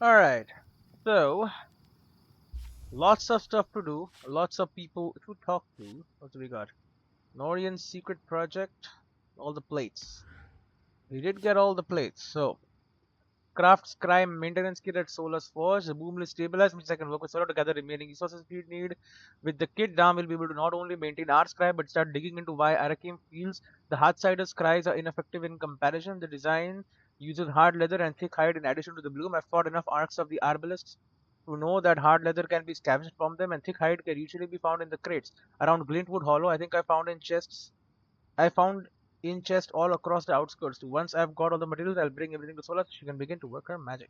Alright, so lots of stuff to do, lots of people to talk to. What do we got? Norian's secret project, all the plates. We did get all the plates, so crafts crime maintenance kit at Solar's Forge. The boom will stabilize, means I can work with Solar to gather remaining resources we need. With the kit down, we'll be able to not only maintain our scry but start digging into why Arcane feels the Hardsider's scries are ineffective in comparison. The design uses hard leather and thick hide in addition to the bloom. I've fought enough arcs of the Arbalists to know that hard leather can be scavenged from them and thick hide can usually be found in the crates around Glintwood Hollow. I think I found in chest all across the outskirts too. Once I've got all the materials, I'll bring everything to Sola so she can begin to work her magic.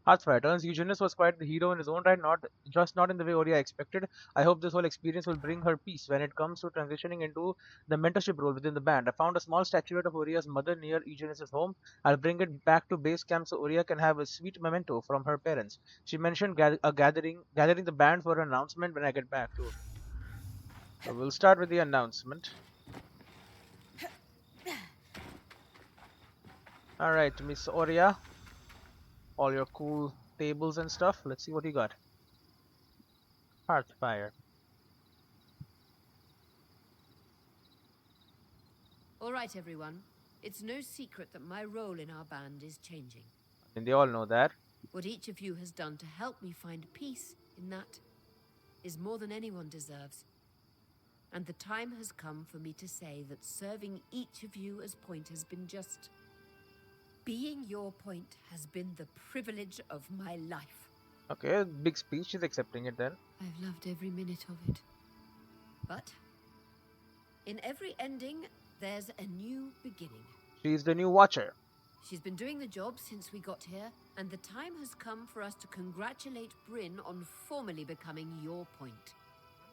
Hearthfire turns Eugenius was quite the hero in his own right, not in the way Oria expected. I hope this whole experience will bring her peace when it comes to transitioning into the mentorship role within the band. I found a small statuette of Oria's mother near Eugenius's home. I'll bring it back to base camp so Oria can have a sweet memento from her parents. She mentioned gathering the band for an announcement when I get back too. So we'll start with the announcement. Alright, Miss Oria, all your cool tables and stuff. Let's see what you got. Hearthfire. All right, everyone. It's no secret that my role in our band is changing. And they all know that. What each of you has done to help me find peace in that is more than anyone deserves. And the time has come for me to say that serving each of you as point has been just... Being your point has been the privilege of my life. Okay, big speech. She's accepting it then. I've loved every minute of it. But in every ending, there's a new beginning. She's the new watcher. She's been doing the job since we got here, and the time has come for us to congratulate Brynn on formally becoming your point.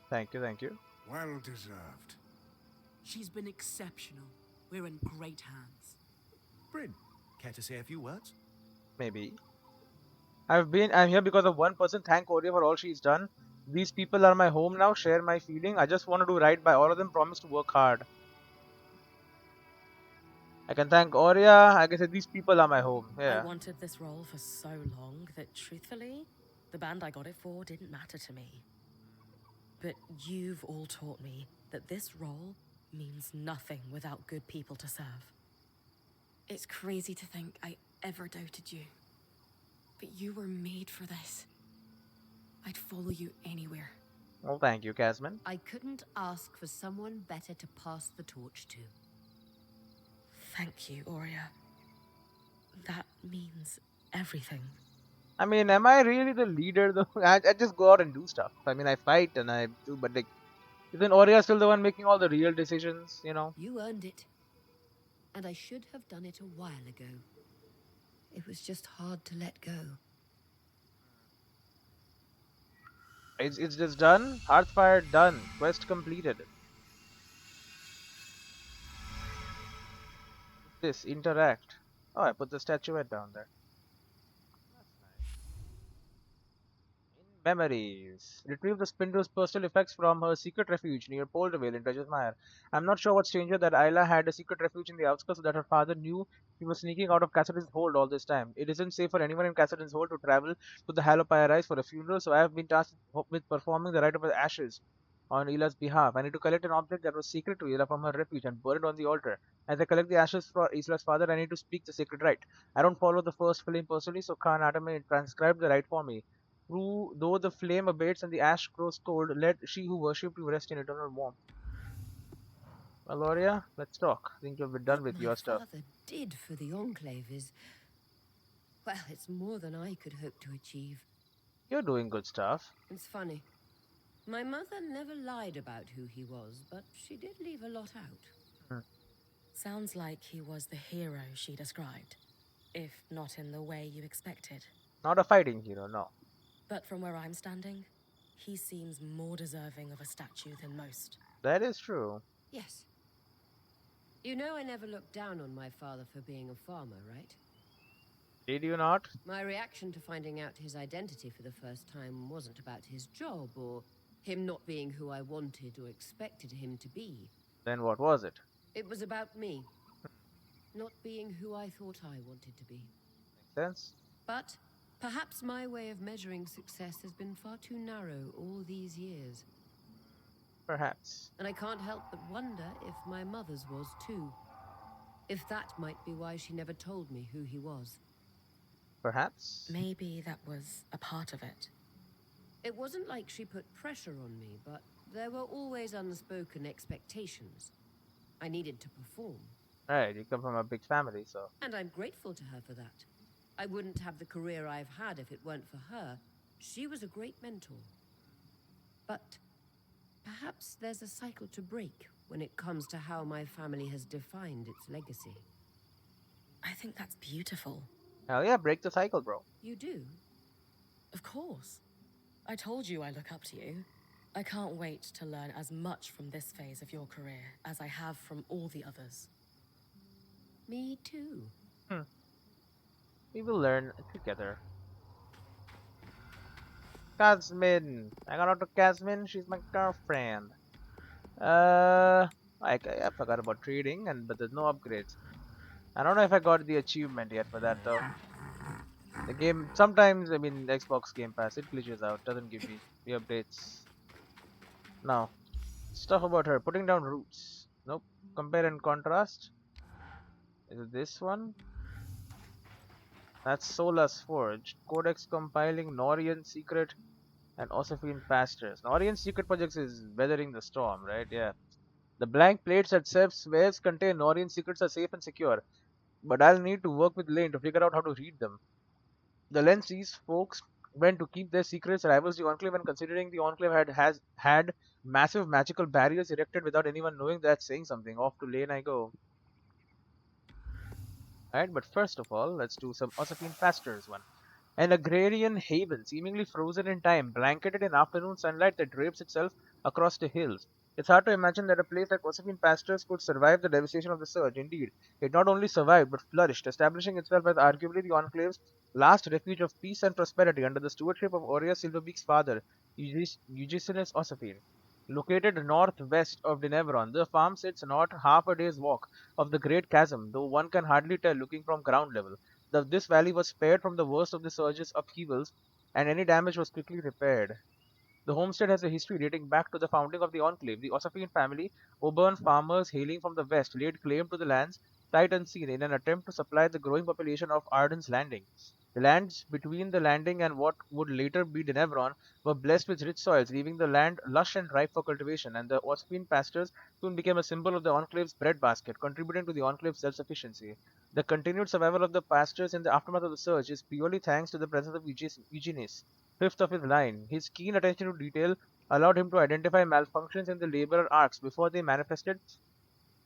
Thank you, thank you. Well deserved. She's been exceptional. We're in great hands. Brynn, care to say a few words? Maybe. I'm here because of one person. Thank Oria for all she's done. These people are my home now. Share my feeling. I just want to do right by all of them. Promise to work hard. I can thank Oria. I can say these people are my home. Yeah. I wanted this role for so long that, truthfully, the band I got it for didn't matter to me. But you've all taught me that this role means nothing without good people to serve. It's crazy to think I ever doubted you. But you were made for this. I'd follow you anywhere. Well, thank you, Casman. I couldn't ask for someone better to pass the torch to. Thank you, Oria. That means everything. I mean, am I really the leader though? I just go out and do stuff. I mean, I fight and I do, but like, isn't Oria still the one making all the real decisions, you know? You earned it. And I should have done it a while ago. It was just hard to let go. It's just done. Hearthfire done. Quest completed. This interact. Oh, I put the statuette down there. Memories. Retrieve the Spindle's personal effects from her secret refuge near Poldervale in Dredgersmire. I'm not sure what's stranger that Isla had a secret refuge in the outskirts so that her father knew he was sneaking out of Cassadin's hold all this time. It isn't safe for anyone in Cassadin's hold to travel to the Hallowpire Rise for a funeral, so I have been tasked with performing the rite of the ashes on Ila's behalf. I need to collect an object that was secret to Ila from her refuge and burn it on the altar. As I collect the ashes for Isla's father, I need to speak the sacred rite. I don't follow the first flame personally, so Khan Atame transcribed the rite for me. Though the flame abates and the ash grows cold, let she who worshipped you rest in eternal warmth. Valoria, let's talk. I think you've done with your stuff. What my father did for the Enclave is... Well, it's more than I could hope to achieve. You're doing good stuff. It's funny. My mother never lied about who he was, but she did leave a lot out. Sounds like he was the hero she described, if not in the way you expected. Not a fighting hero, no. But from where I'm standing, he seems more deserving of a statue than most. That is true. Yes. You know I never looked down on my father for being a farmer, right? Did you not? My reaction to finding out his identity for the first time wasn't about his job or him not being who I wanted or expected him to be. Then what was it? It was about me. Not being who I thought I wanted to be. Makes sense? But Perhaps my way of measuring success has been far too narrow all these years. Perhaps. And I can't help but wonder if my mother's was too. If that might be why she never told me who he was. Perhaps. Maybe that was a part of it. It wasn't like she put pressure on me, but there were always unspoken expectations. I needed to perform. Right, you come from a big family, so. And I'm grateful to her for that. I wouldn't have the career I've had if it weren't for her. She was a great mentor. But perhaps there's a cycle to break when it comes to how my family has defined its legacy. I think that's beautiful. Hell yeah, break the cycle, bro. You do? Of course. I told you I look up to you. I can't wait to learn as much from this phase of your career as I have from all the others. Me too. We will learn together. Casmin. I got out to Casmin. She's my girlfriend. I forgot about trading, but there's no upgrades. I don't know if I got the achievement yet for that though. The game sometimes, I mean, Xbox Game Pass, it glitches out, doesn't give me the updates. Now, stuff about her. Putting down roots. Nope. Compare and contrast. Is it this one? That's Sola's Forge. Codex compiling Norian Secret and Ossifine Pastures. Norian Secret Projects is weathering the storm, right? Yeah. The blank plates that Sev swears contain Norian secrets are safe and secure, but I'll need to work with Lane to figure out how to read them. The lens sees folks when to keep their secrets rivals the Enclave, and considering the Enclave has had massive magical barriers erected without anyone knowing, that's saying something. Off to Lane I go. Alright, but first of all, let's do some Ossifine Pastures one. An agrarian haven, seemingly frozen in time, blanketed in afternoon sunlight that drapes itself across the hills. It's hard to imagine that a place like Ossifine Pastures could survive the devastation of the surge. Indeed, it not only survived but flourished, establishing itself as arguably the Enclave's last refuge of peace and prosperity under the stewardship of Aurea Silverbeak's father, Eugesinus Ossifine. Located northwest of Denevron, the farm sits not half a day's walk of the Great Chasm, though one can hardly tell looking from ground level. This valley was spared from the worst of the surge's upheavals, and any damage was quickly repaired. The homestead has a history dating back to the founding of the Enclave. The Ossifine family, Auburn farmers hailing from the west, laid claim to the lands sight unseen in an attempt to supply the growing population of Arden's Landing. The lands between the landing and what would later be Denevron were blessed with rich soils, leaving the land lush and ripe for cultivation, and the Ossifine pastures soon became a symbol of the Enclave's breadbasket, contributing to the Enclave's self-sufficiency. The continued survival of the pastures in the aftermath of the surge is purely thanks to the presence of Eugenius, fifth of his line. His keen attention to detail allowed him to identify malfunctions in the laborer arcs before they manifested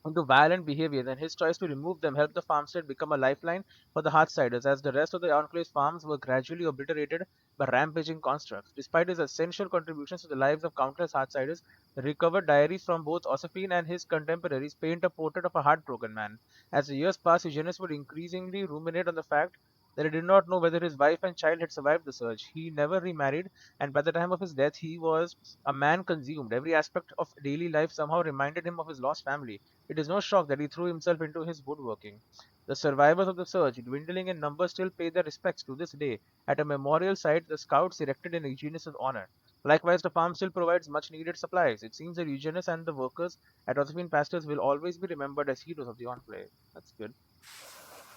into violent behaviors, and his choice to remove them helped the farmstead become a lifeline for the Hearthsiders, as the rest of the Enclave's farms were gradually obliterated by rampaging constructs. Despite his essential contributions to the lives of countless Hearthsiders, the recovered diaries from both Ossifine and his contemporaries paint a portrait of a heartbroken man. As the years passed, Eugenius would increasingly ruminate on the fact that he did not know whether his wife and child had survived the surge. He never remarried, and by the time of his death, he was a man consumed. Every aspect of daily life somehow reminded him of his lost family. It is no shock that he threw himself into his woodworking. The survivors of the surge, dwindling in number, still pay their respects to this day at a memorial site the scouts erected in Eugenius' honor. Likewise, the farm still provides much needed supplies. It seems that Eugenius and the workers at Josephine Pastures will always be remembered as heroes of the Enclave. That's good.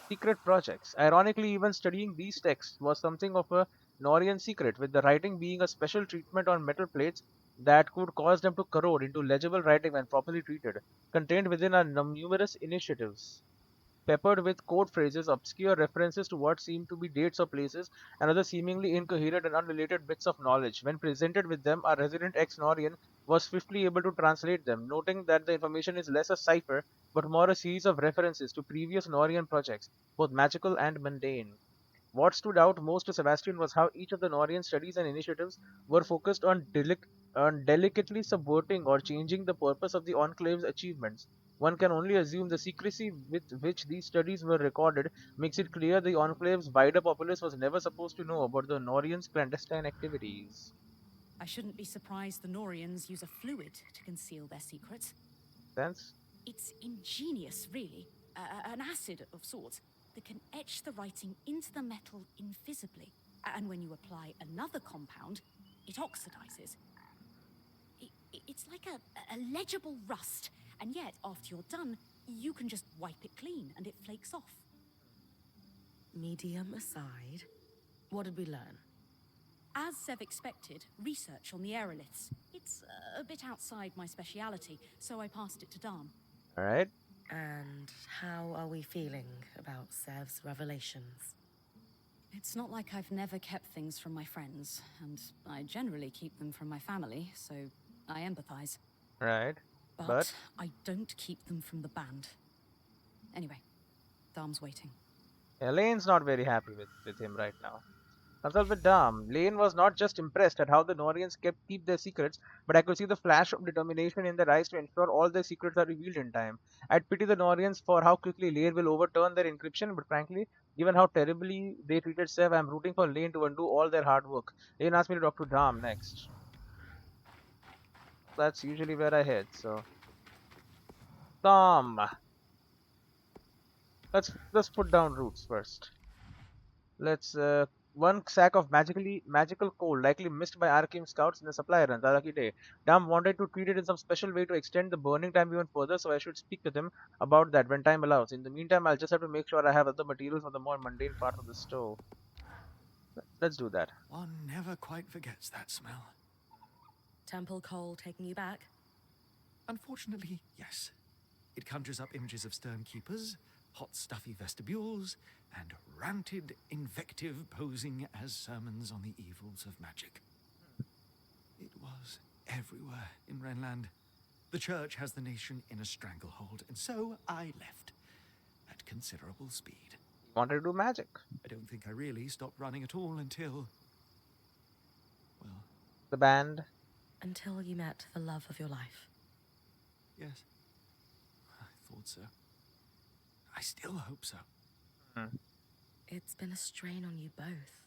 Secret projects. Ironically, even studying these texts was something of a Norian secret, with the writing being a special treatment on metal plates that could cause them to corrode into legible writing when properly treated, contained within are numerous initiatives peppered with code phrases, obscure references to what seem to be dates or places, and other seemingly incoherent and unrelated bits of knowledge. When presented with them, our resident ex-Norian was swiftly able to translate them, noting that the information is less a cipher, but more a series of references to previous Norian projects, both magical and mundane. What stood out most to Sebastian was how each of the Norian studies and initiatives were focused on delicately subverting or changing the purpose of the Enclave's achievements. One can only assume the secrecy with which these studies were recorded makes it clear the Enclave's wider populace was never supposed to know about the Norians' clandestine activities. I shouldn't be surprised the Norians use a fluid to conceal their secrets. Sense? It's ingenious, really. An acid of sorts that can etch the writing into the metal invisibly. And when you apply another compound, it oxidizes. It's like a legible rust, and yet after you're done, you can just wipe it clean and it flakes off. Medium aside, what did we learn? As Sev expected, research on the aeroliths. It's a bit outside my speciality, so I passed it to Dam. Alright. And how are we feeling about Sev's revelations? It's not like I've never kept things from my friends, and I generally keep them from my family, so I empathize. Right. But I don't keep them from the band. Anyway, Dam's waiting. Elaine's not very happy with him right now. Consult with Dam. Lane was not just impressed at how the Norians keep their secrets, but I could see the flash of determination in their eyes to ensure all their secrets are revealed in time. I'd pity the Norians for how quickly Lane will overturn their encryption, but frankly, given how terribly they treated Sev, I'm rooting for Lane to undo all their hard work. Lane asked me to talk to Dam next. That's usually where I head, so. Dam. Let's put down roots first. Let's one sack of magical coal, likely missed by arcane scouts in the supply run. A lucky day. Dam wanted to treat it in some special way to extend the burning time even further, so I should speak with him about that when time allows. In the meantime, I'll just have to make sure I have other materials for the more mundane part of the stove. Let's do that. One never quite forgets that smell. Temple coal taking you back? Unfortunately, yes. It conjures up images of stern keepers, hot stuffy vestibules, and ranted invective posing as sermons on the evils of magic. It was everywhere in Renland. The church has the nation in a stranglehold, and so I left at considerable speed. Wanted to do magic. I don't think I really stopped running at all until, well, The band. Until you met the love of your life. yes. I thought so. I still hope so. It's been a strain on you both.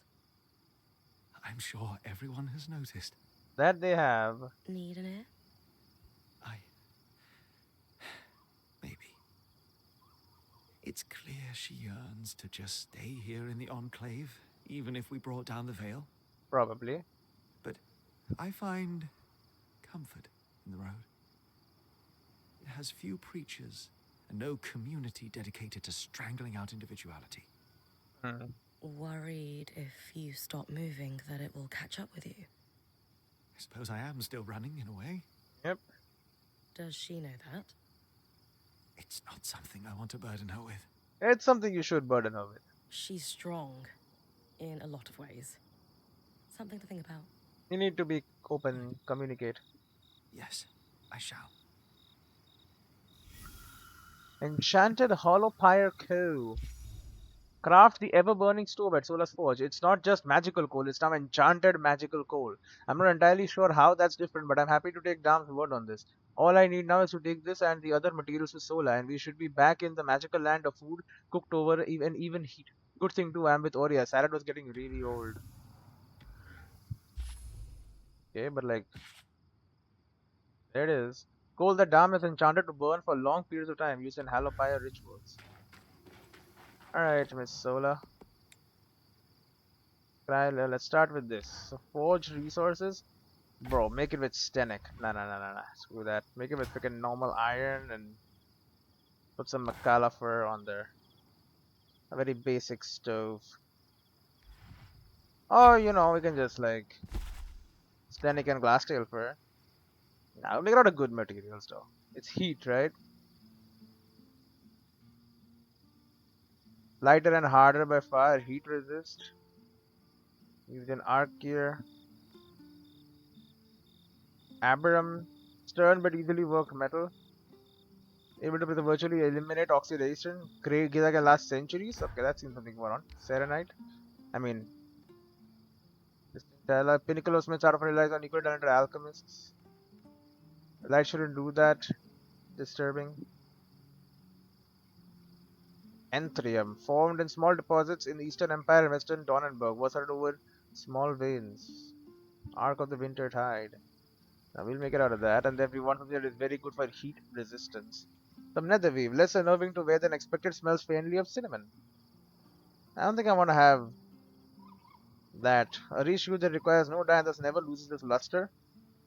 I'm sure everyone has noticed. That they have. Need an ear? Maybe. It's clear she yearns to just stay here in the Enclave, even if we brought down the veil. Probably. But I find comfort in the road. It has few preachers and no community dedicated to strangling out individuality. Worried if you stop moving that it will catch up with you. I suppose I am still running in a way. Yep. Does she know that? It's not something I want to burden her with. It's something you should burden her with. She's strong in a lot of ways. Something to think about. You need to be open, communicate. Yes, I shall. Enchanted Hollow Pyre Coal. Craft the ever-burning stove at Solar's Forge. It's not just magical coal, it's now enchanted magical coal. I'm not entirely sure how that's different, but I'm happy to take Dam's word on this. All I need now is to take this and the other materials to Solar, and we should be back in the magical land of food cooked over even heat. Good thing too, I'm with Oria. Salad was getting really old. Okay, but like, there it is. Coal that Dam is enchanted to burn for long periods of time used in Hollow Pyre rituals. Alright, Miss Sola. Let's start with this. So, forged resources. Bro, make it with Stenic. Nah. Screw that. Make it with freaking normal iron and put some Macalafer on there. A very basic stove. Oh, you know, we can just like Stenic and Glasstail fur. Nah, we'll make it out of good materials though. It's heat, right? Lighter and harder by far, heat resist. Used in arc gear. Abraham, stern but easily worked metal. Able to virtually eliminate oxidation. Great gear that can last centuries. Okay, that seems something more on. Serenite. I mean, Pinnacle of Smiths often relies on equal talented alchemists. Light shouldn't do that. Disturbing. Anthrium, formed in small deposits in the Eastern Empire and Western Donnenberg, was heard over small veins. Arc of the Winter Tide. Now we'll make it out of that, and then we want something that is very good for heat resistance. Some netherweave, less unnerving to wear than expected, smells faintly of cinnamon. I don't think I want to have that. A reshoot that requires no dye and thus never loses its luster.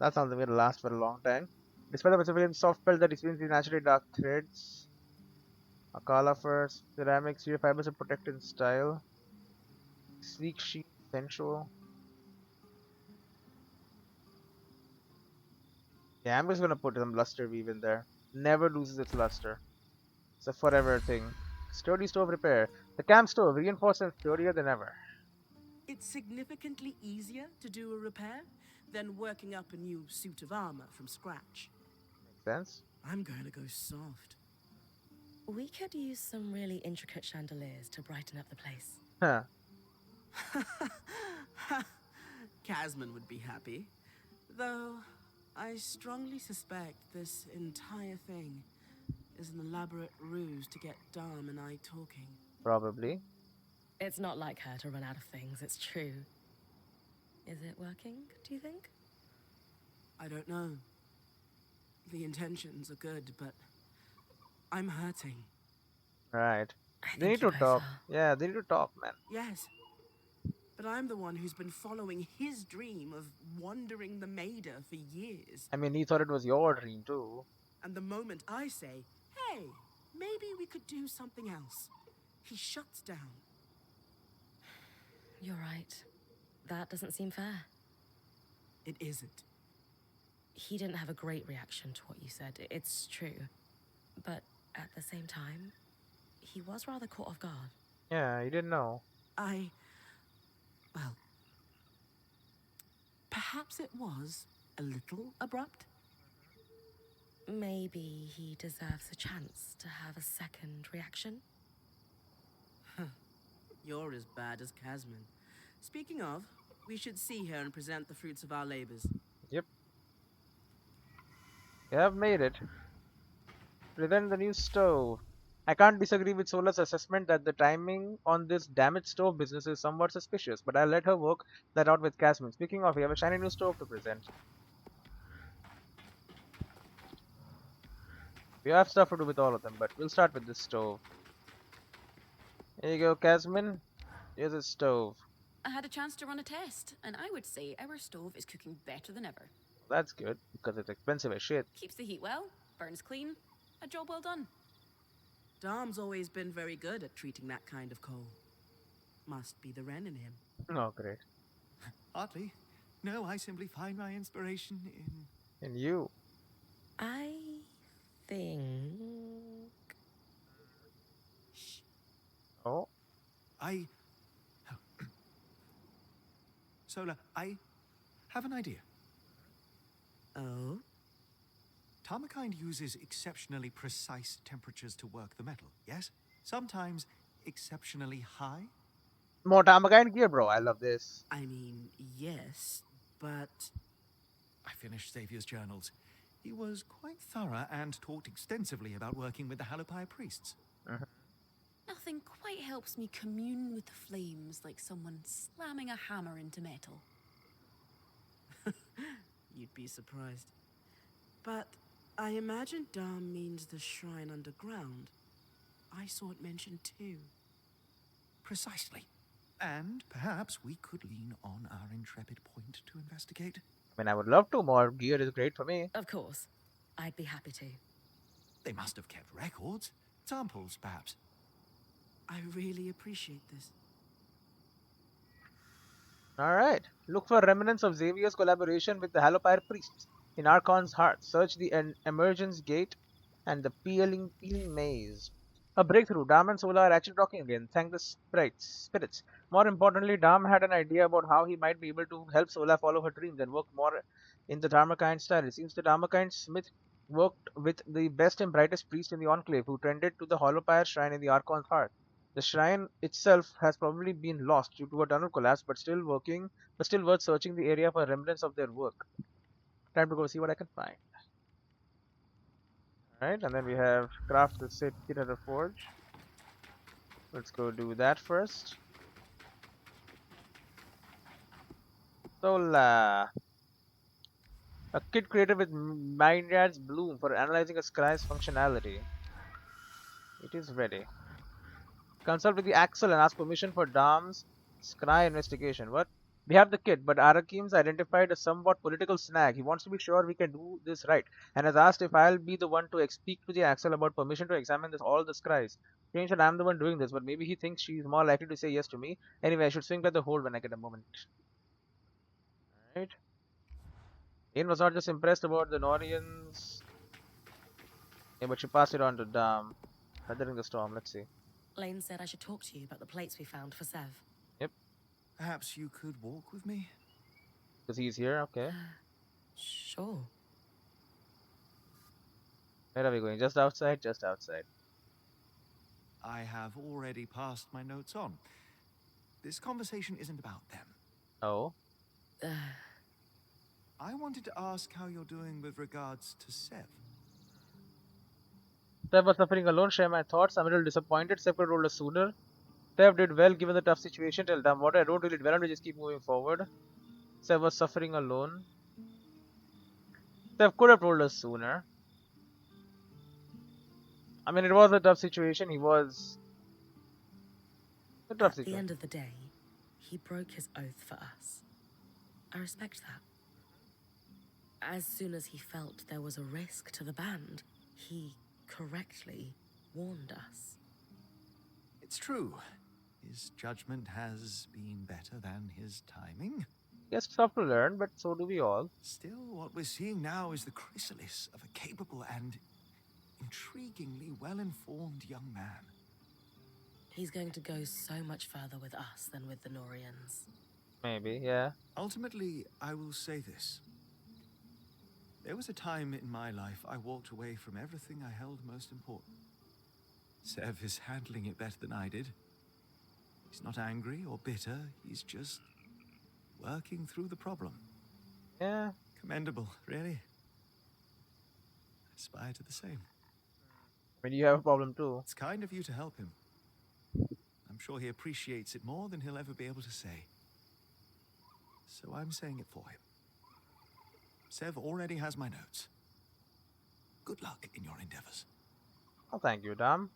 That sounds like it'll last for a long time. Despite the civilian soft pelt that experiences these naturally dark threads. Akala furs, ceramic, sheer fibers are protected in style. Sleek sheet, sensual. Yeah, I'm just gonna put some luster weave in there. Never loses its luster. It's a forever thing. Sturdy stove repair. The camp stove, reinforced and sturdier than ever. It's significantly easier to do a repair than working up a new suit of armor from scratch. Makes sense? I'm going to go soft. We could use some really intricate chandeliers to brighten up the place. Huh. Casman would be happy. Though, I strongly suspect this entire thing is an elaborate ruse to get Dom and I talking. Probably. It's not like her to run out of things, it's true. Is it working, do you think? I don't know. The intentions are good, but I'm hurting. Right. I They think need you to both talk. are. Yeah, they need to talk, man. Yes, but I'm the one who's been following his dream of wandering the Maida for years. I mean, he thought it was your dream too. And the moment I say, hey, maybe we could do something else, he shuts down. You're right. That doesn't seem fair. It isn't. He didn't have a great reaction to what you said, it's true. But at the same time, he was rather caught off guard. Yeah, you didn't know. Well, perhaps it was a little abrupt. Maybe he deserves a chance to have a second reaction? You're as bad as Casman. Speaking of, we should see her and present the fruits of our labors. Yep. You have made it. Present the new stove. I can't disagree with Sola's assessment that the timing on this damaged stove business is somewhat suspicious, but I'll let her work that out with Casman. Speaking of, we have a shiny new stove to present. We have stuff to do with all of them, but we'll start with this stove. Here you go, Casman. Here's a stove. I had a chance to run a test, and I would say our stove is cooking better than ever. That's good, because it's expensive as shit. Keeps the heat well, burns clean, a job well done. Dom's always been very good at treating that kind of coal. Must be the Wren in him. Oh, great. Hardly. No, I simply find my inspiration in... And you. I think... Oh, Sola, I have an idea. Oh? Tarmakind uses exceptionally precise temperatures to work the metal, yes? Sometimes exceptionally high? more Tamagine gear, bro. I love this. I mean, yes, but... I finished Xavier's journals. He was quite thorough and talked extensively about working with the Halopire priests. Nothing quite helps me commune with the flames like someone slamming a hammer into metal. You'd be surprised. But I imagine Dom means the shrine underground. I saw it mentioned too. Precisely. And perhaps we could lean on our intrepid point to investigate. I mean, I would love to. More gear is great for me. Of course. I'd be happy to. They must have kept records. Samples, perhaps. I really appreciate this. Alright. Look for remnants of Xavier's collaboration with the Halopire priests in Archon's heart. Search the emergence gate and the peeling maze. A breakthrough. Dam and Sola are actually talking again. Thank the spirits. More importantly, Dam had an idea about how he might be able to help Sola follow her dreams and work more in the Dharmakind style. It seems the Dharmakind Smith worked with the best and brightest priest in the Enclave who tended to the Holopire shrine in the Archon's heart. The shrine itself has probably been lost due to a tunnel collapse, but still worth searching the area for remnants of their work. Time to go see what I can find. Alright, and then we have craft the set kit at the forge. Let's go do that first. Sola. A kit created with Myriad's Bloom for analyzing a scry's functionality. It is ready. Consult with the Axel and ask permission for Dam's scry investigation. What? We have the kit, but Arakim's identified a somewhat political snag. He wants to be sure we can do this right, and has asked if I'll be the one to speak to the Axel about permission to examine all the scries. Strange that I'm the one doing this, but maybe he thinks she's more likely to say yes to me. Anyway, I should swing by the hold when I get a moment. Alright. Ian was not just impressed about the Norians. Yeah, but she passed it on to Dam. Weathering the storm, let's see. Lane said I should talk to you about the plates we found for Sev. Yep, Perhaps you could walk with me? because he's here, okay. Sure. Where are we going? Just outside? Just outside. I have already passed my notes on. This conversation isn't about them. Oh. I wanted to ask how you're doing with regards to Sev. Sev was suffering alone, share my thoughts. I'm a little disappointed. Sev could roll a sooner. Sev did well given the tough situation. Tell them what I don't really dwell on, we just keep moving forward. Sev was suffering alone. Sev could have rolled us sooner. I mean, it was a tough situation. He was a tough At the situation. end of the day, he broke his oath for us. I respect that. As soon as he felt there was a risk to the band, he correctly warned us. It's true. His judgment has been better than his timing. He has stuff to learn, but so do we all. Still, what we're seeing now is the chrysalis of a capable and intriguingly well-informed young man. He's going to go so much further with us than with the Norians. Maybe, yeah. Ultimately, I will say this. There was a time in my life I walked away from everything I held most important. Sev is handling it better than I did. He's not angry or bitter, he's just working through the problem. Yeah. Commendable, really. I aspire to the same. I mean, you have a problem too. It's kind of you to help him. I'm sure he appreciates it more than he'll ever be able to say. So I'm saying it for him. Sev already has my notes. Good luck in your endeavors. Oh, thank you, Dom.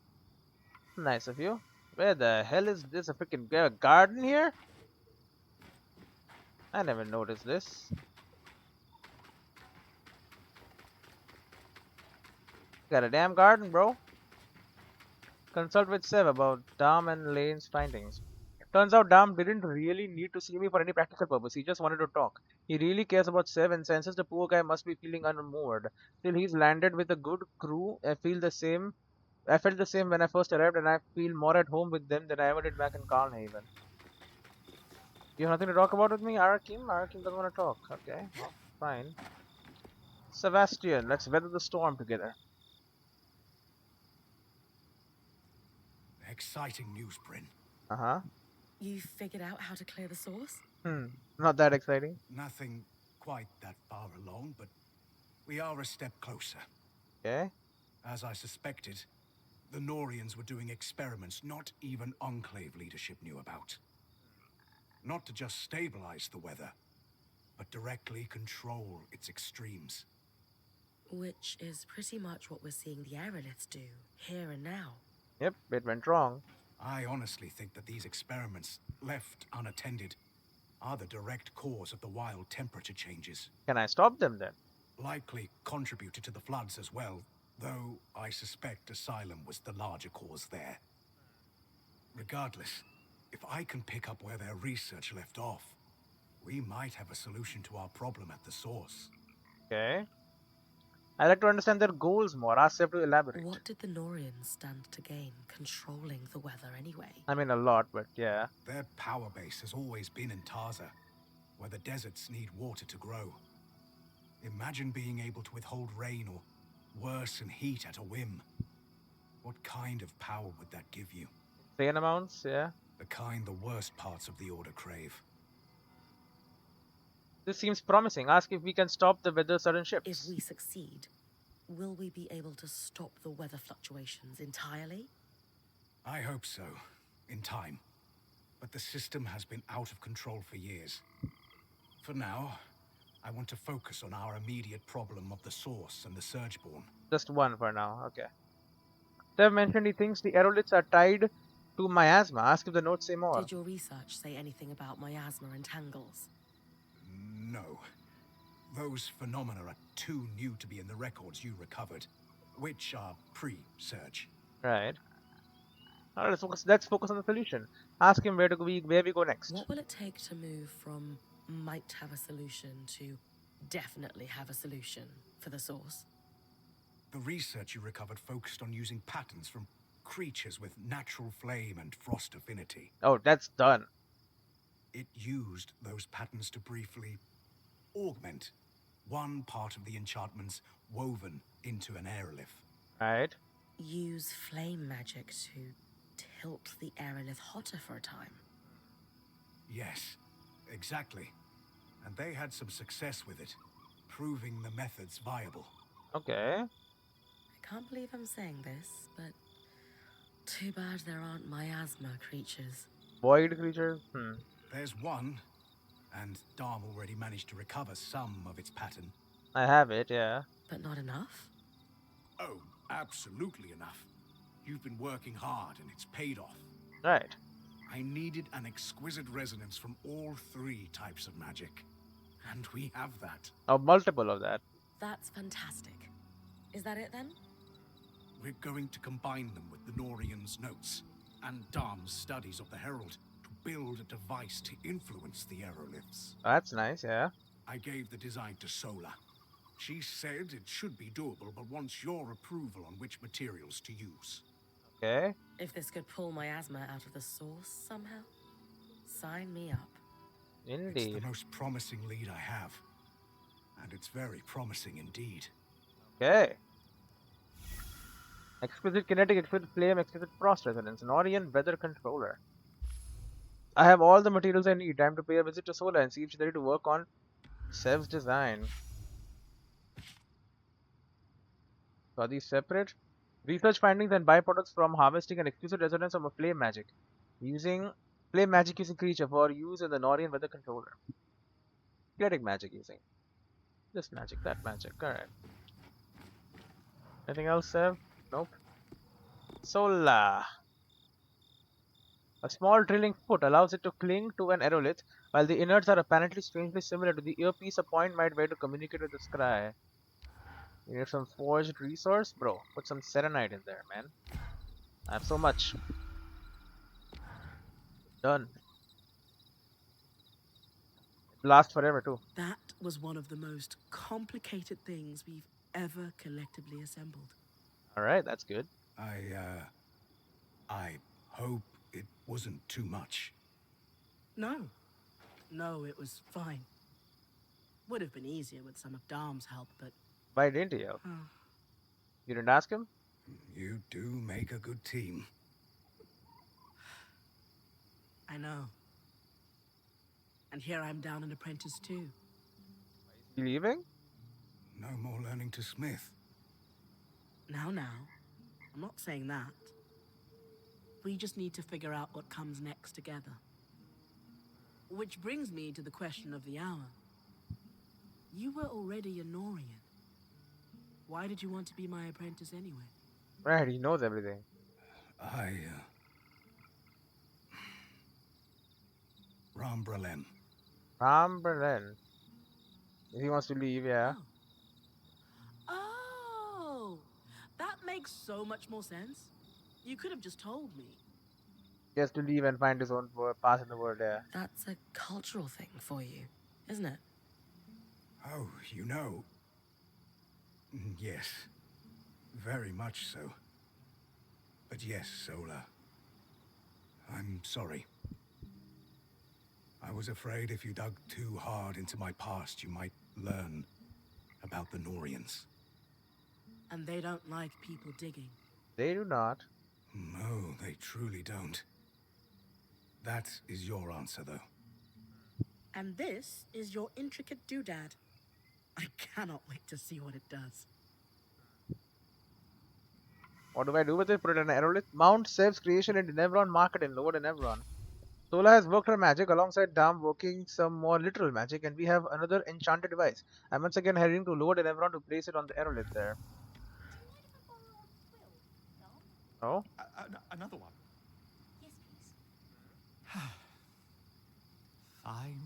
Nice of you. Where the hell is this? A freaking garden here? I never noticed this. Got a damn garden, bro. Consult with Sev about Dom and Lane's findings. Turns out Dom didn't really need to see me for any practical purpose. He just wanted to talk. He really cares about Sev and senses the poor guy must be feeling unmoored. Till he's landed with a good crew. I felt the same when I first arrived, and I feel more at home with them than I ever did back in Calmhaven. You have nothing to talk about with me, Arakim? Arakim doesn't want to talk. Okay, well, fine. Sebastian, let's weather the storm together. Exciting news, Brynn. Uh-huh. You figured out how to clear the source? Not that exciting. Nothing quite that far along, but we are a step closer. Okay. As I suspected, the Norians were doing experiments not even Enclave leadership knew about. Not to just stabilize the weather, but directly control its extremes. Which is pretty much what we're seeing the aeroliths do, here and now. Yep, it went wrong. I honestly think that these experiments, left unattended, are the direct cause of the wild temperature changes. Can I stop them then? Likely contributed to the floods as well, though I suspect Asylum was the larger cause there. Regardless, if I can pick up where their research left off, we might have a solution to our problem at the source. Okay. I'd like to understand their goals more. Ask Sev to elaborate. What did the Norians stand to gain controlling the weather anyway? I mean, a lot, but yeah. Their power base has always been in Taza, where the deserts need water to grow. Imagine being able to withhold rain or, worse, heat at a whim. What kind of power would that give you? Insane amounts, yeah. The kind the worst parts of the Order crave. This seems promising. Ask if we can stop the weather sudden shifts. If we succeed, will we be able to stop the weather fluctuations entirely? I hope so, in time. But the system has been out of control for years. For now, I want to focus on our immediate problem of the source and the Surgeborn. Just one for now, okay. Sev mentioned he thinks the aeroliths are tied To miasma. Ask if the notes say more. Did your research say anything about miasma and tangles? No. Those phenomena are too new to be in the records you recovered, which are pre-search. Right. Alright, let's focus on the solution. Ask him where we go next. What will it take to move from might have a solution to definitely have a solution for the source? The research you recovered focused on using patterns from creatures with natural flame and frost affinity. Oh, that's done. It used those patterns to briefly augment one part of the enchantments woven into an aerolith. Right. Use flame magic to tilt the aerolith hotter for a time. Yes, exactly. And they had some success with it, proving the methods viable. Okay. I can't believe I'm saying this, but too bad there aren't miasma creatures. Void creatures? There's one, and Dharm already managed to recover some of its pattern. I have it, yeah. But not enough? Oh, absolutely enough. You've been working hard and it's paid off. Right. I needed an exquisite resonance from all three types of magic. And we have that. Oh, multiple of that. That's fantastic. Is that it then? We're going to combine them with the Norian's notes and Dharm's studies of the Herald to build a device to influence the aeroliths. That's nice, yeah. I gave the design to Sola. She said it should be doable, but wants your approval on which materials to use. Okay. If this could pull miasma out of the source somehow, sign me up. It's Indeed. the most promising lead I have. And it's very promising indeed. Okay. Exquisite kinetic, exquisite flame, exquisite frost resonance, Norian weather controller. I have all the materials I need. Time to pay a visit to Sola and see if she's ready to work on Sev's design. So are these separate? Research findings and byproducts from harvesting an exquisite resonance of a flame magic. Using flame magic using creature for use in the Norian weather controller. Kinetic magic using this magic, that magic. Alright. Anything else, Sev? Nope. Sola. A small drilling foot allows it to cling to an aerolith, while the innards are apparently strangely similar to the earpiece a point might wear to communicate with the sky. You need some forged resource? Bro, put some serenite in there, man. I have so much. Done. It lasts forever too. That was one of the most complicated things we've ever collectively assembled. Alright, that's good. I hope it wasn't too much. No, it was fine. Would have been easier with some of Dharm's help, but... Why didn't you? You didn't ask him? You do make a good team. I know. And here I'm down an apprentice too. You leaving? No more learning to smith. Now, I'm not saying that. We just need to figure out what comes next together. Which brings me to the question of the hour. You were already a Norian. Why did you want to be my apprentice anyway? Right, he knows everything. Brynn. Brynn. If he wants to leave, yeah. Oh, that makes so much more sense. You could have just told me. He has to leave and find his own path in the world, yeah. That's a cultural thing for you, isn't it? Oh, you know. Yes. Very much so. But yes, Sola. I'm sorry. I was afraid if you dug too hard into my past, you might learn about the Norians. And they don't like people digging. They do not. No, they truly don't. That is your answer, though. And this is your intricate doodad. I cannot wait to see what it does. What do I do with it? Put it in an aerolith? Mount Sev's creation in Denevron Market in Lower Denevron. Sola has worked her magic alongside Dharm working some more literal magic, and we have another enchanted device. I'm once again heading to Lower Denevron to place it on the aerolith there. Oh? Another one. Yes, fine.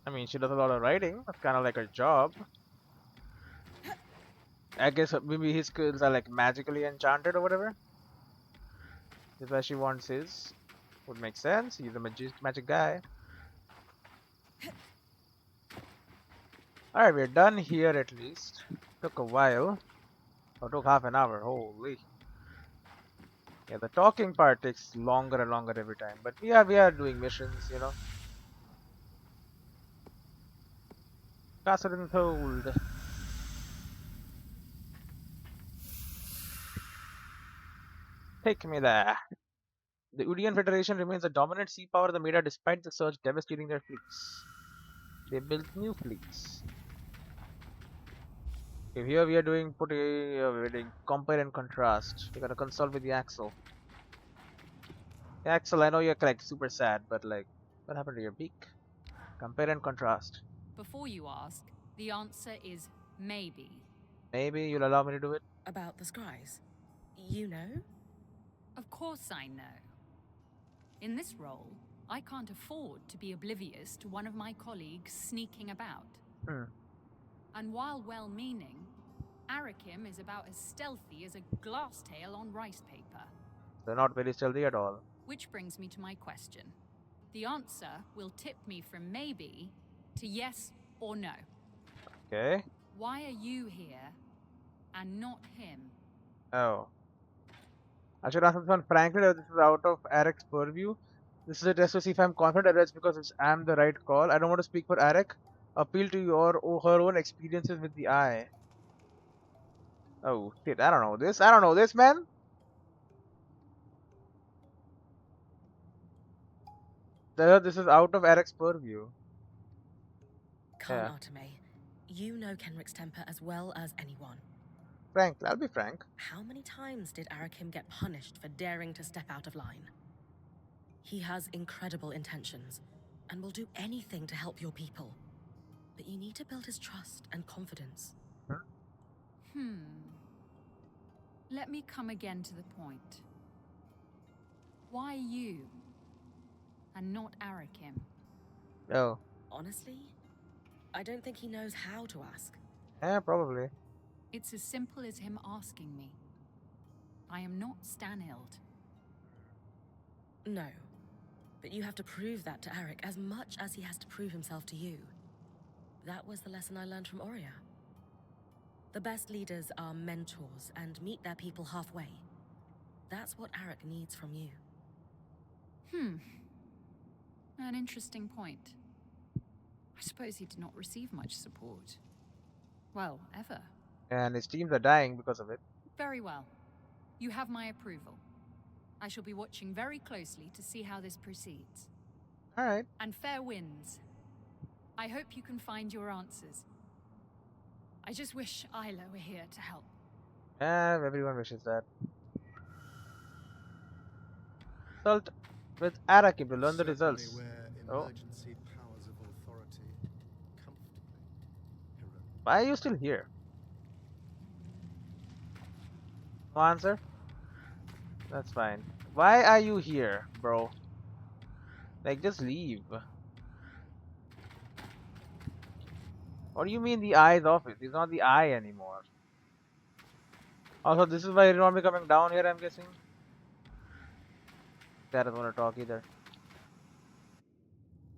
I mean, she does a lot of writing. That's kind of like her job. I guess maybe his skills are like magically enchanted or whatever. That's why she wants his. Would make sense. He's a magic guy. Alright, we're done here at least. Took a while. Or took half an hour. Holy. Yeah, the talking part takes longer and longer every time. But yeah, we are doing missions, you know. Faster than told. Take me there. The Udian Federation remains a dominant sea power in the Meta despite the surge devastating their fleets. They built new fleets. Okay, here we are doing we're doing compare and contrast. We're gonna consult with the Axel. Axel, I know you're correct, super sad, but like, what happened to your beak? Compare and contrast. Before you ask, the answer is maybe. Maybe you'll allow me to do it? About the scries. You know? Of course I know. In this role, I can't afford to be oblivious to one of my colleagues sneaking about. Hmm. And while well-meaning, Arakim is about as stealthy as a glass tail on rice paper. They're not very stealthy at all. Which brings me to my question. The answer will tip me from maybe to yes or no. Okay. Why are you here and not him? Oh. I should answer this one frankly, this is out of Eric's purview. This is a test to see if I'm confident or it's because I'm the right call. I don't want to speak for Eric. Appeal to her own experiences with the eye. Oh shit, I don't know this. I don't know this, man. This is out of Eric's purview. Come, Arteme. You know Kenrick's temper as well as anyone. Frank, I'll be frank. How many times did Arakim get punished for daring to step out of line? He has incredible intentions and will do anything to help your people. But you need to build his trust and confidence. Let me come again to the point. Why you and not Arakim? Oh. Honestly, I don't think he knows how to ask. Yeah, probably. It's as simple as him asking me. I am not Stanhild. No. But you have to prove that to Eric as much as he has to prove himself to you. That was the lesson I learned from Oria. The best leaders are mentors and meet their people halfway. That's what Eric needs from you. An interesting point. I suppose he did not receive much support. Well, ever. And his teams are dying because of it. Very well. You have my approval. I shall be watching very closely to see how this proceeds. Alright. And fair winds. I hope you can find your answers. I just wish Isla were here to help. Yeah, everyone wishes that. Consult with Arakim to learn the results. Emergency powers of authority comfortably. Why are you still here? No answer? That's fine. Why are you here, bro? Like, just leave. What do you mean the eye is off it? It's not the eye anymore. Also, this is why you're not be coming down here, I'm guessing. That doesn't want to talk either.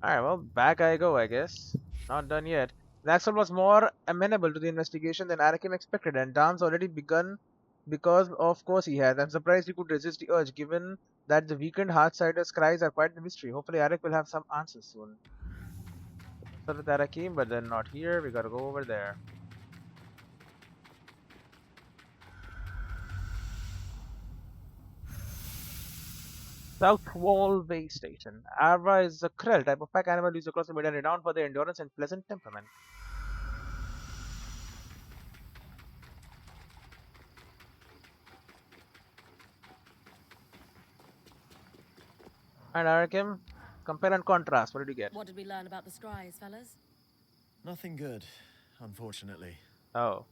Alright, well, back I go, I guess. Not done yet. Naxxel was more amenable to the investigation than Arakim expected, and Dan's already begun because, of course, he has. I'm surprised he could resist the urge, given that the weakened Heartsider's cries are quite the mystery. Hopefully, Arak will have some answers soon. So with Arakim, but then not here. We gotta go over there. South Wall Way Station. Arva is a Krell type of pack animal used across the Mid and renowned for their endurance and pleasant temperament. And Arakim, compare and contrast. What did you get? What did we learn about the scries, fellas? Nothing good, unfortunately. Oh.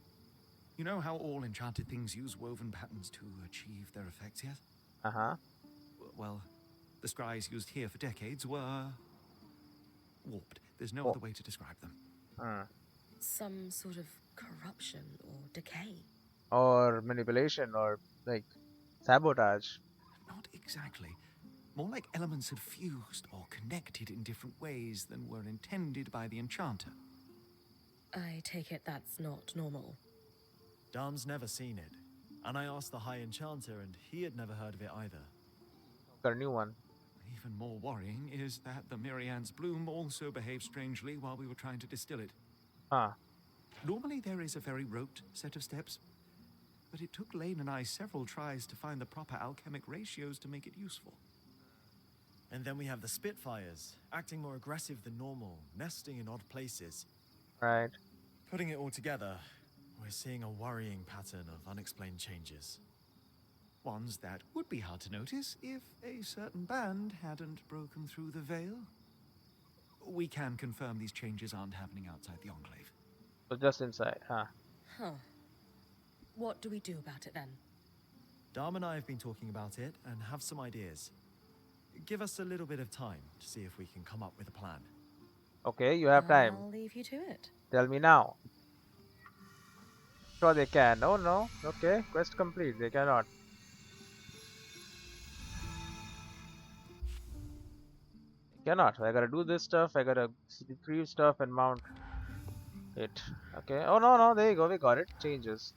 You know how all enchanted things use woven patterns to achieve their effects, yes? Uh-huh. Well, the scries used here for decades were warped. There's no Oh. other way to describe them. Some sort of corruption or decay. Or manipulation or like sabotage. Not exactly. More like elements had fused or connected in different ways than were intended by the enchanter. I take it that's not normal. Darm's never seen it, and I asked the High Enchanter, and he had never heard of it either. Got a new one. Even more worrying is that the Mirian's bloom also behaved strangely while we were trying to distill it. Huh. Normally there is a very rote set of steps, but it took Lane and I several tries to find the proper alchemic ratios to make it useful. And then we have the Spitfires, acting more aggressive than normal, nesting in odd places. Right. Putting it all together, we're seeing a worrying pattern of unexplained changes. Ones that would be hard to notice if a certain band hadn't broken through the veil. We can confirm these changes aren't happening outside the Enclave. So just inside, huh? Huh. What do we do about it then? Darm and I have been talking about it and have some ideas. Give us a little bit of time to see if we can come up with a plan. Okay, you have time. I'll leave you to it. Tell me now. Sure they can. Oh no. Okay, quest complete. They cannot. Cannot. I gotta do this stuff. I gotta retrieve stuff and mount it. Okay. Oh no, no. There you go. We got it. Changes.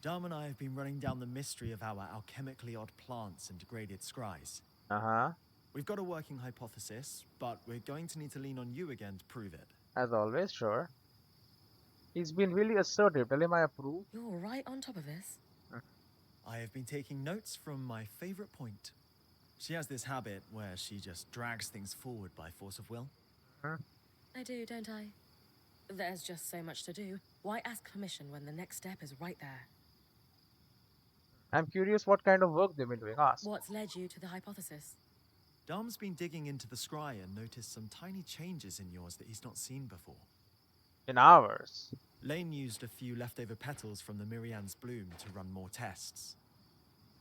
Darm and I have been running down the mystery of our alchemically odd plants and degraded scries. We've got a working hypothesis, but we're going to need to lean on you again to prove it. As always, sure. He's been really assertive. Tell him I approve. You're right on top of this. I have been taking notes from my favorite point. She has this habit where she just drags things forward by force of will. I do, don't I? There's just so much to do. Why ask permission when the next step is right there? I'm curious what kind of work they've been doing. Ask. What's led you to the hypothesis? Darm's been digging into the scry and noticed some tiny changes in yours that he's not seen before. In ours. Lane used a few leftover petals from the Mirian's bloom to run more tests.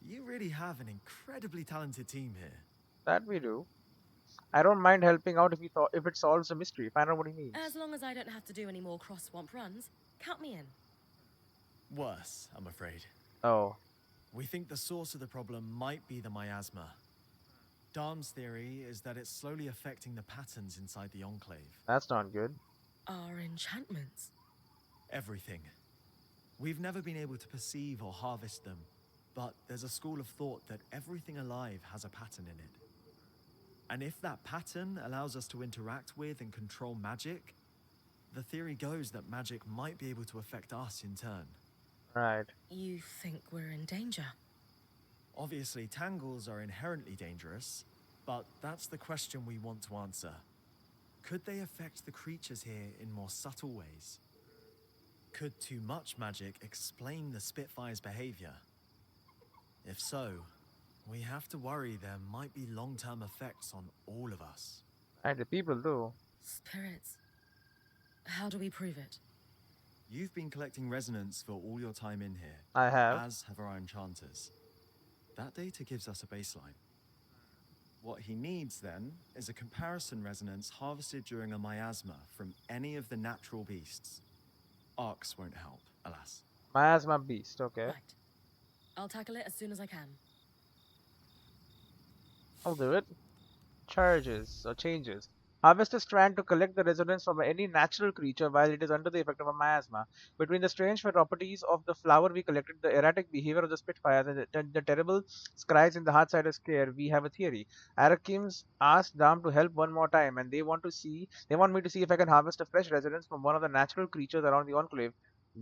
You really have an incredibly talented team here. That we do. I don't mind helping out if it solves a mystery. Find out what he means. As long as I don't have to do any more cross-swamp runs, count me in. Worse, I'm afraid. Oh. We think the source of the problem might be the miasma. Darm's theory is that it's slowly affecting the patterns inside the Enclave. That's not good. Our enchantments? Everything. We've never been able to perceive or harvest them, but there's a school of thought that everything alive has a pattern in it. And if that pattern allows us to interact with and control magic, the theory goes that magic might be able to affect us in turn. Right. You think we're in danger? Obviously, tangles are inherently dangerous, but that's the question we want to answer. Could they affect the creatures here in more subtle ways? Could too much magic explain the Spitfire's behavior? If so, we have to worry there might be long-term effects on all of us. And the people do. Spirits. How do we prove it? You've been collecting resonance for all your time in here. I have. As have our enchanters. That data gives us a baseline. What he needs, then, is a comparison resonance harvested during a miasma from any of the natural beasts. Arcs won't help, alas. Miasma beast, okay. Right. I'll tackle it as soon as I can. I'll do it. Charges or changes. Harvest a strand to collect the resonance from any natural creature while it is under the effect of a miasma. Between the strange properties of the flower we collected, the erratic behavior of the Spitfires, and the terrible scries in the hard-sided scare, we have a theory. Arakims asked Dam to help one more time, and they want me to see if I can harvest a fresh resonance from one of the natural creatures around the Enclave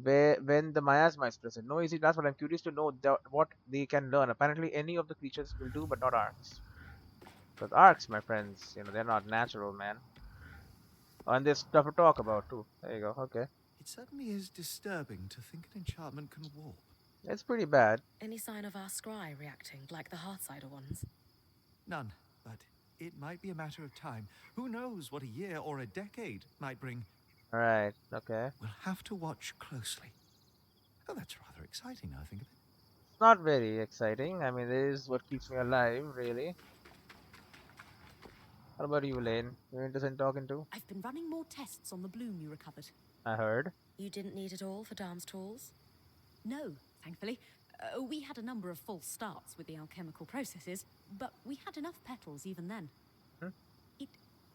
when the miasma is present. No easy task, but I'm curious to know what they can learn. Apparently any of the creatures will do, but not arcs. Because arcs, my friends, they're not natural, man. And there's stuff to talk about, too. There you go, okay. It certainly is disturbing to think an enchantment can warp. It's pretty bad. Any sign of our scry reacting, like the Heartsider ones? None, but it might be a matter of time. Who knows what a year or a decade might bring. Right, okay. We'll have to watch closely. Oh, that's rather exciting now I think of it. It's not very exciting. I mean, it is what keeps me alive, really. What about you, Lane? You're interested in talking to? I've been running more tests on the bloom you recovered. I heard. You didn't need it all for Dam's tools? No, thankfully. We had a number of false starts with the alchemical processes, but we had enough petals even then. Hmm? It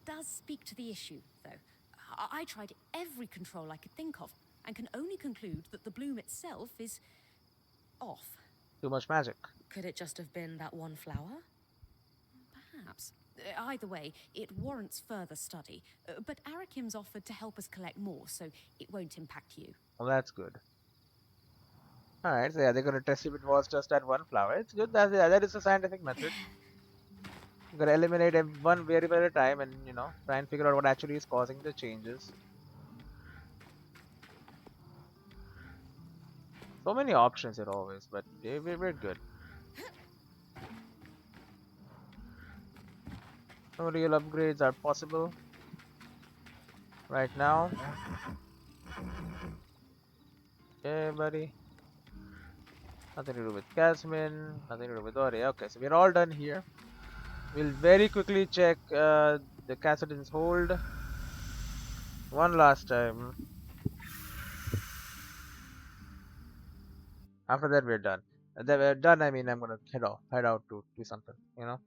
does speak to the issue, though. I tried every control I could think of, and can only conclude that the bloom itself is off. Too much magic. Could it just have been that one flower? Perhaps. Either way, it warrants further study. But Arakim's offered to help us collect more, so it won't impact you. Well, that's good. Alright, so yeah, they're gonna test if it was just that one flower. It's good. That is a scientific method. You gotta eliminate one variable at a time and, you know, try and figure out what actually is causing the changes. So many options here always, but we're good. No real upgrades are possible right now. Okay, buddy. Nothing to do with Casmin, nothing to do with Ori. Okay, so we're all done here. We'll very quickly check the Cassidin's hold one last time. After that, we're done. And then we're done, I mean, I'm gonna head out to do something, you know.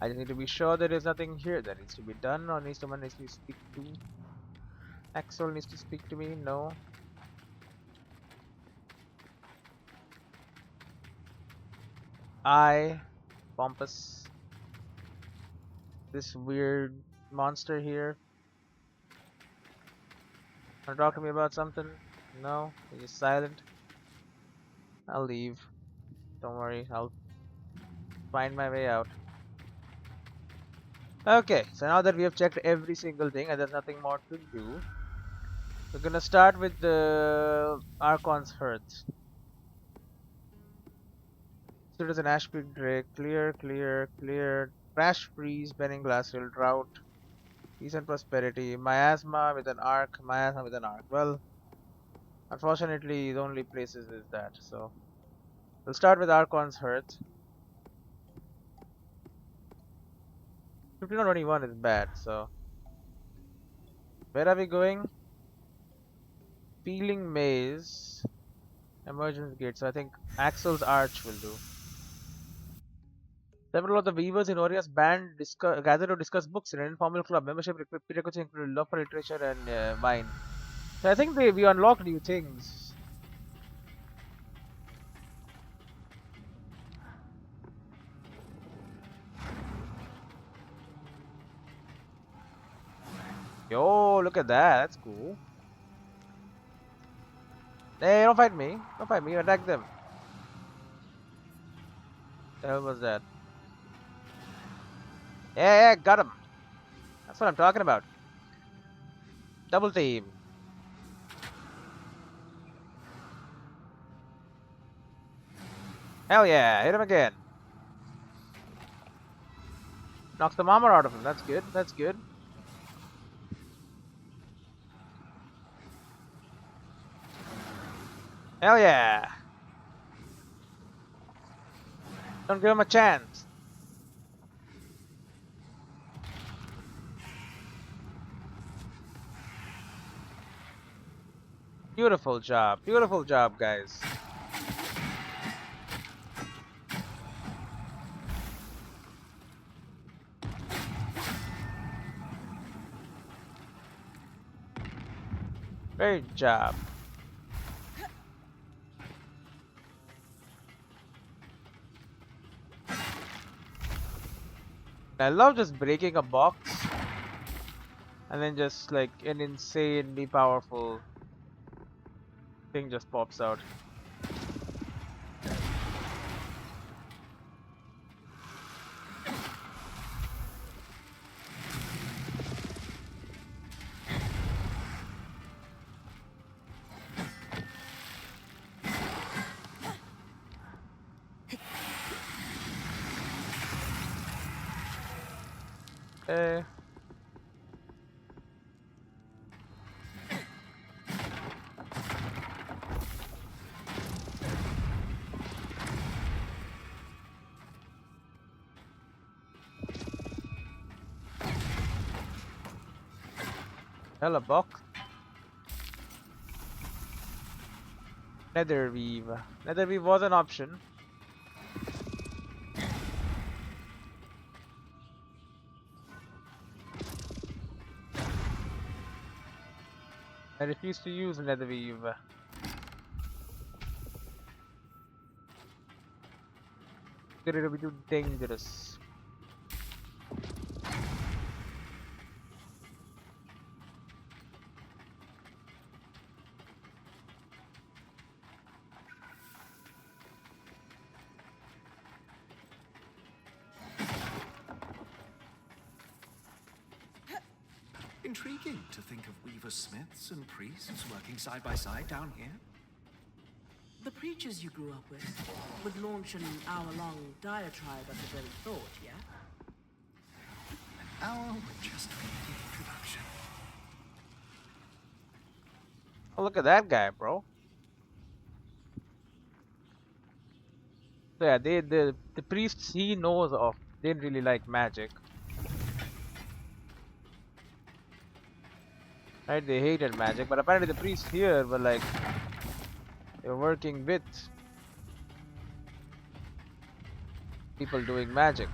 I just need to be sure there is nothing here that needs to be done, or someone needs to speak to. Axel needs to speak to me. No. Pompous. This weird monster here. Wanna talk to me about something? No? You're just silent? I'll leave. Don't worry, I'll find my way out. Okay, so now that we have checked every single thing and there's nothing more to do, we're gonna start with the Archon's Hearth. Citizen Ashpeak Drake, clear, clear, clear. Crash Freeze, Benning Glacial, Drought, Peace and Prosperity, Miasma with an Arc, Miasma with an Arc. Well, unfortunately, the only places is that, so we'll start with Archon's Hearth. 1521 is bad, so where are we going? Peeling Maze, Emergence Gate, so I think Axel's Arch will do. Several of the weavers in Oria's band gather to discuss books in an informal club. Membership prerequisites include love for literature and wine. So I think we unlocked new things. Yo, look at that. That's cool. Hey, don't fight me. Don't fight me. Attack them. The hell was that? Yeah, got him. That's what I'm talking about. Double team. Hell yeah, hit him again. Knocks the armor out of him. That's good. That's good. Hell yeah. Don't give him a chance. Beautiful job, guys. Great job. I love just breaking a box and then just like an insanely powerful thing just pops out. Okay. Hella box. Netherweave. Netherweave was an option. I refuse to use Netherweave. It'll be too dangerous. Intriguing to think of weaver smiths and priests working side by side down here. The preachers you grew up with would launch an hour-long diatribe at the very thought, yeah? An hour would just be the introduction. Oh, look at that guy, bro. So yeah, the priests he knows of didn't really like magic. Right, they hated magic, but apparently the priests here were like, they were working with people doing magic.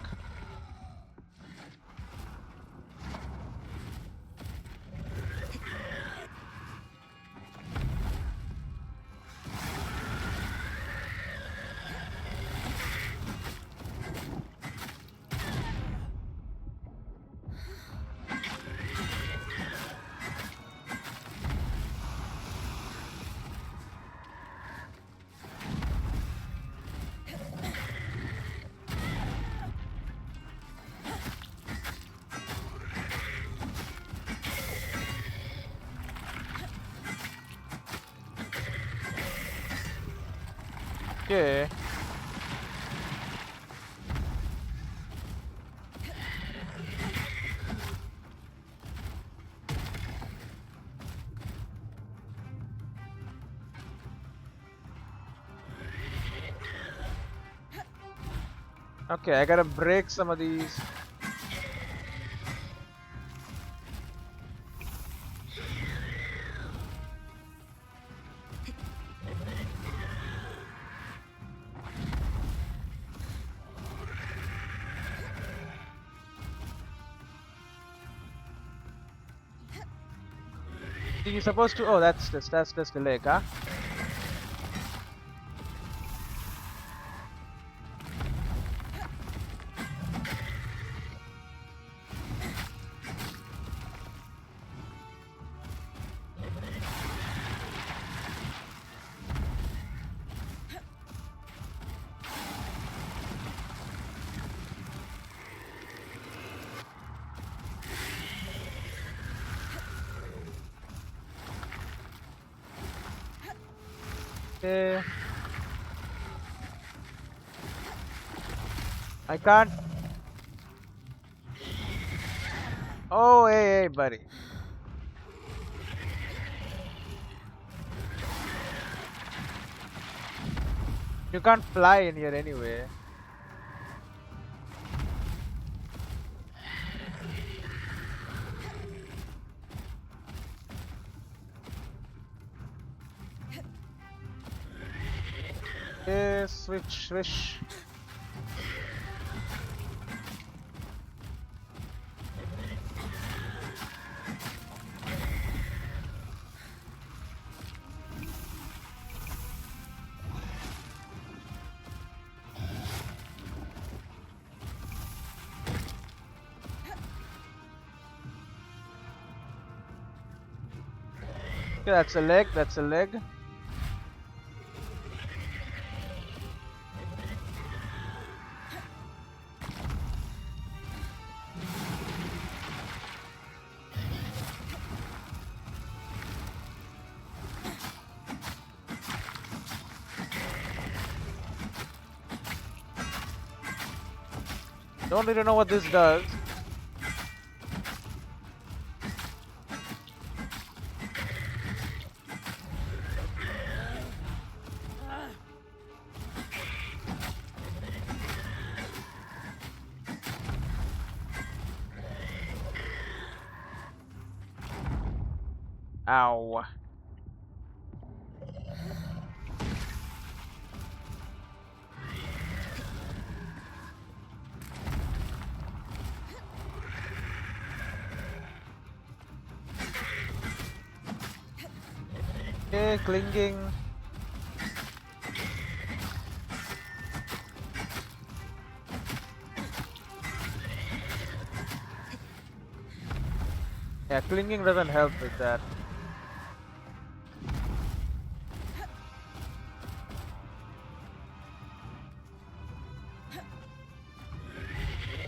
Okay. Okay, I gotta break some of these. You're supposed to. Oh, that's just the leg, huh? Okay. I can't. Oh, hey, buddy. You can't fly in here anyway. Okay, switch. Okay, that's a leg. Don't really know what this does. Ow. Okay, clinging. Yeah, clinging doesn't help with that.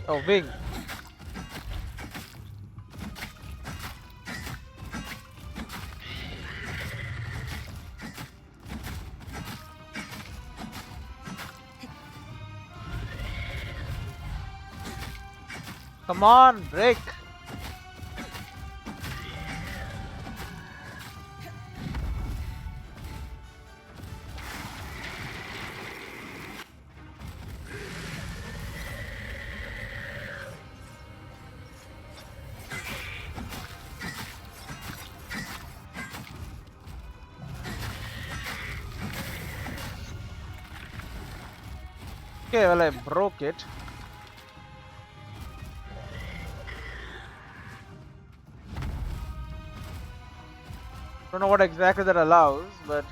Oh, wing. Come on, break. Okay, well, I broke it. Don't know what exactly that allows, but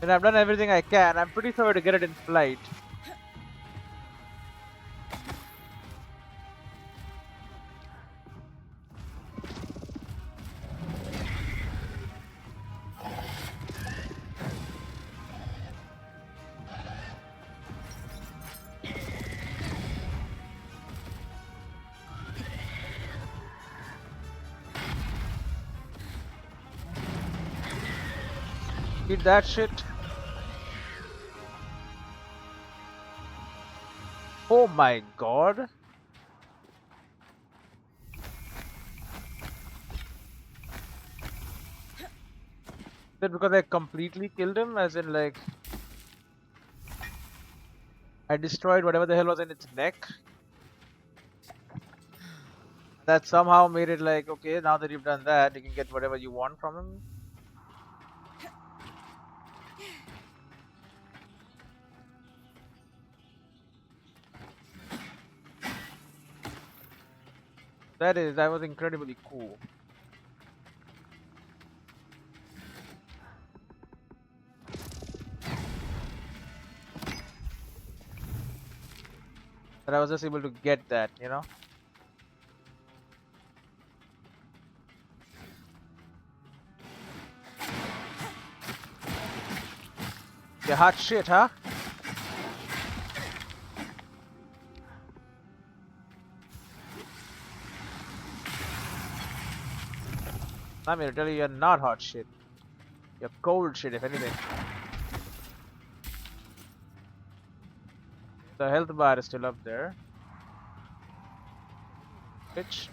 and I've done everything I can. I'm pretty sure to get it in flight. Eat that shit. Oh my god. Is it because I completely killed him? As in, like, I destroyed whatever the hell was in its neck? That somehow made it like, okay, now that you've done that, you can get whatever you want from him. That was incredibly cool. That I was just able to get that, you know? You hot shit, huh? I'm here to tell you you're not hot shit. You're cold shit, if anything. The health bar is still up there. Bitch.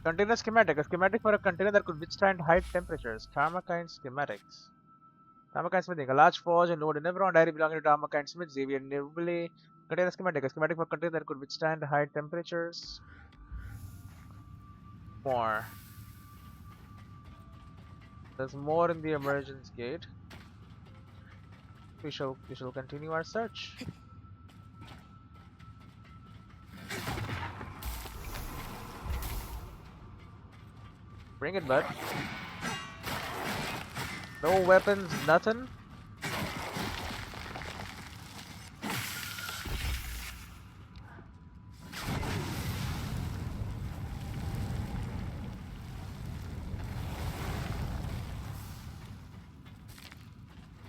Container schematic. A schematic for a container that could withstand high temperatures. Tarmakine schematics. Tarmakine smithing. A large forge and load in every diary belonging to Tarmakine Smith. Xavier Nibble. Container schematic. A schematic for a container that could withstand high temperatures. More. There's more in the emergence gate. We shall continue our search. Bring it, bud. No weapons, nothing.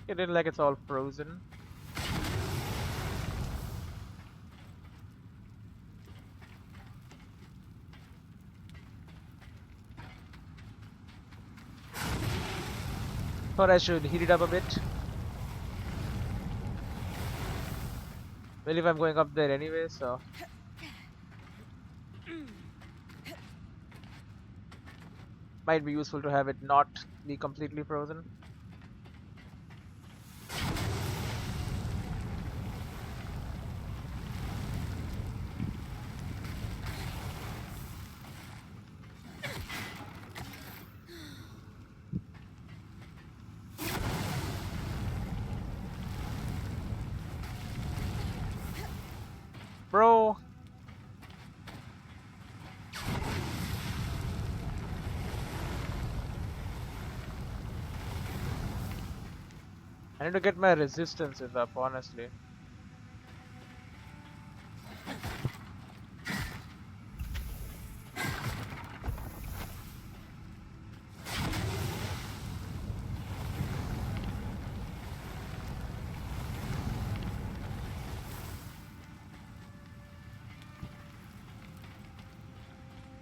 It didn't like it's all frozen. Thought I should heat it up a bit. believe I'm going up there anyway, so might be useful to have it not be completely frozen. Bro! I need to get my resistances up, honestly.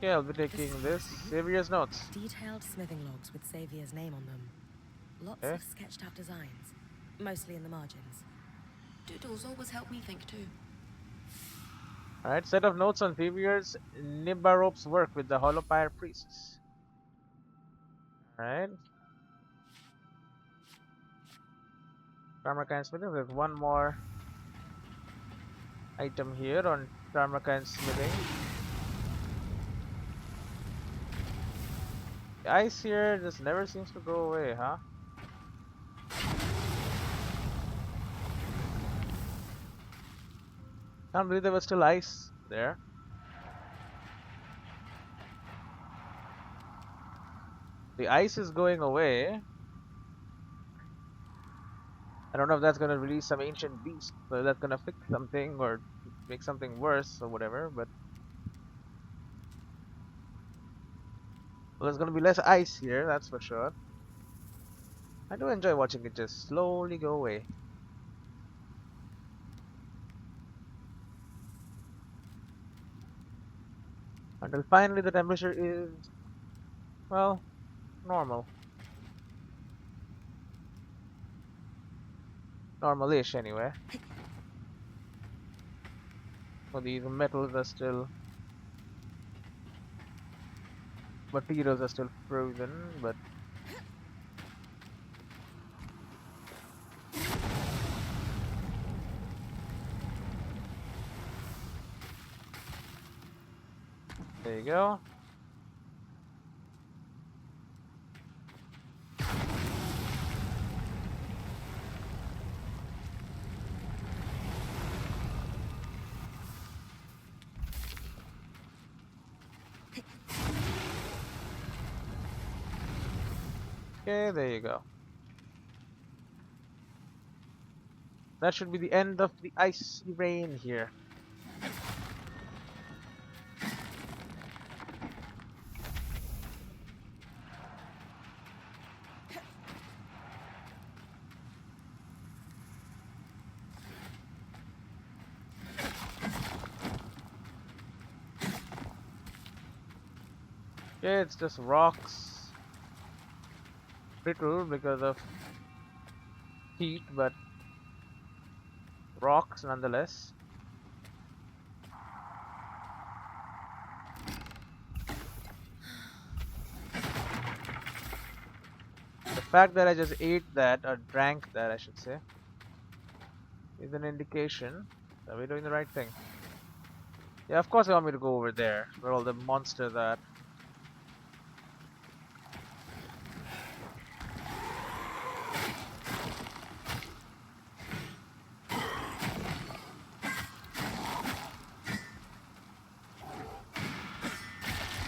Okay, I'll be taking this. Xavier's notes. Detailed smithing logs with Xavier's name on them. Lots Okay. of sketched out designs, mostly in the margins. Doodles always help me think too. Alright, set of notes on Xavier's Nibarop's work with the Holopyre priests. Alright. Tarmakan smithing. There's one more item here on Tarmakan smithing. The ice here just never seems to go away, huh? Can't believe there was still ice there. The ice is going away. I don't know if that's gonna release some ancient beast, but that's gonna fix something or make something worse or whatever, but well, there's gonna be less ice here, that's for sure. I do enjoy watching it just slowly go away. Until finally the temperature is, well, normal. Normal-ish anyway. So these metals are still, materials are still frozen, but there you go. Okay, there you go. That should be the end of the icy rain here. Okay, it's just rocks. Brittle because of heat, but rocks nonetheless. The fact that I just ate that, or drank that I should say, is an indication that we're doing the right thing. Yeah, of course they want me to go over there, where all the monsters are.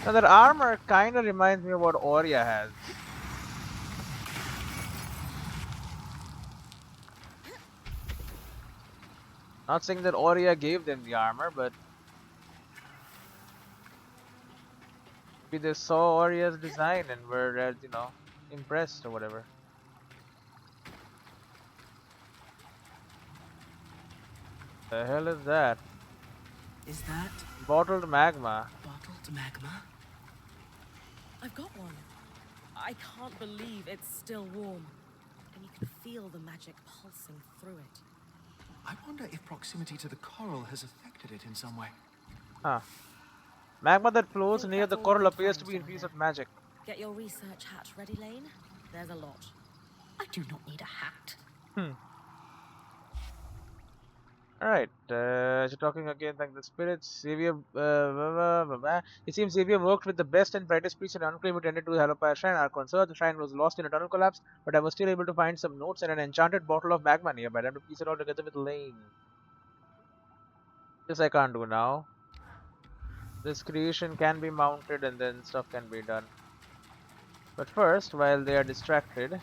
Now that armor kinda reminds me of what Aurea has. Not saying that Aurea gave them the armor, but maybe they saw Aurea's design and were, you know, impressed or whatever. The hell is that? Is that Bottled magma. bottled magma? I've got one. I can't believe it's still warm. And you can feel the magic pulsing through it. I wonder if proximity to the coral has affected it in some way. Huh. Magma that flows Think near that's the all we coral can appears to find be down infused here. with magic. Get your research hat ready, Lane. There's a lot. I do not need a hat. Hmm. Alright, you're talking again like the spirits. Xavier, it seems Xavier worked with the best and brightest priests in Enclave who tended to the Hellfire Shrine. Our concern, the shrine was lost in a tunnel collapse, but I was still able to find some notes and an enchanted bottle of magma nearby. I have to piece it all together with Lane. This I can't do now. This creation can be mounted and then stuff can be done. But first, while they are distracted,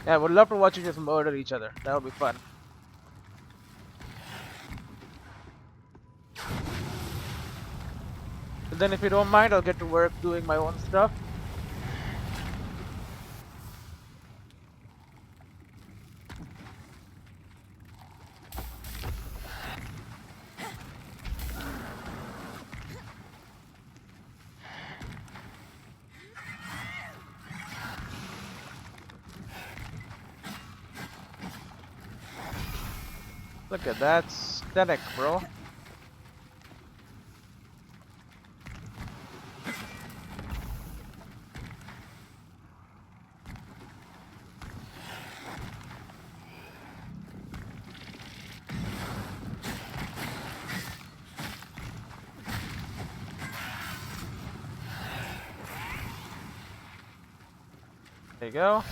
yeah, I would love to watch you just murder each other. That would be fun. But then if you don't mind, I'll get to work doing my own stuff. Look at that static, bro. There you go.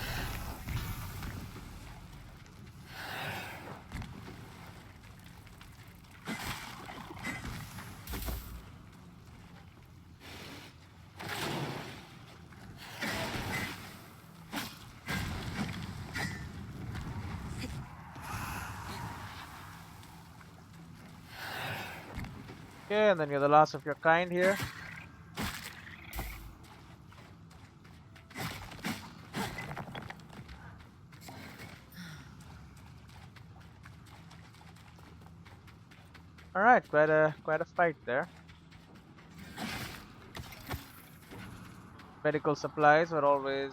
Okay, and then you're the last of your kind here. Alright, quite a fight there. Medical supplies were always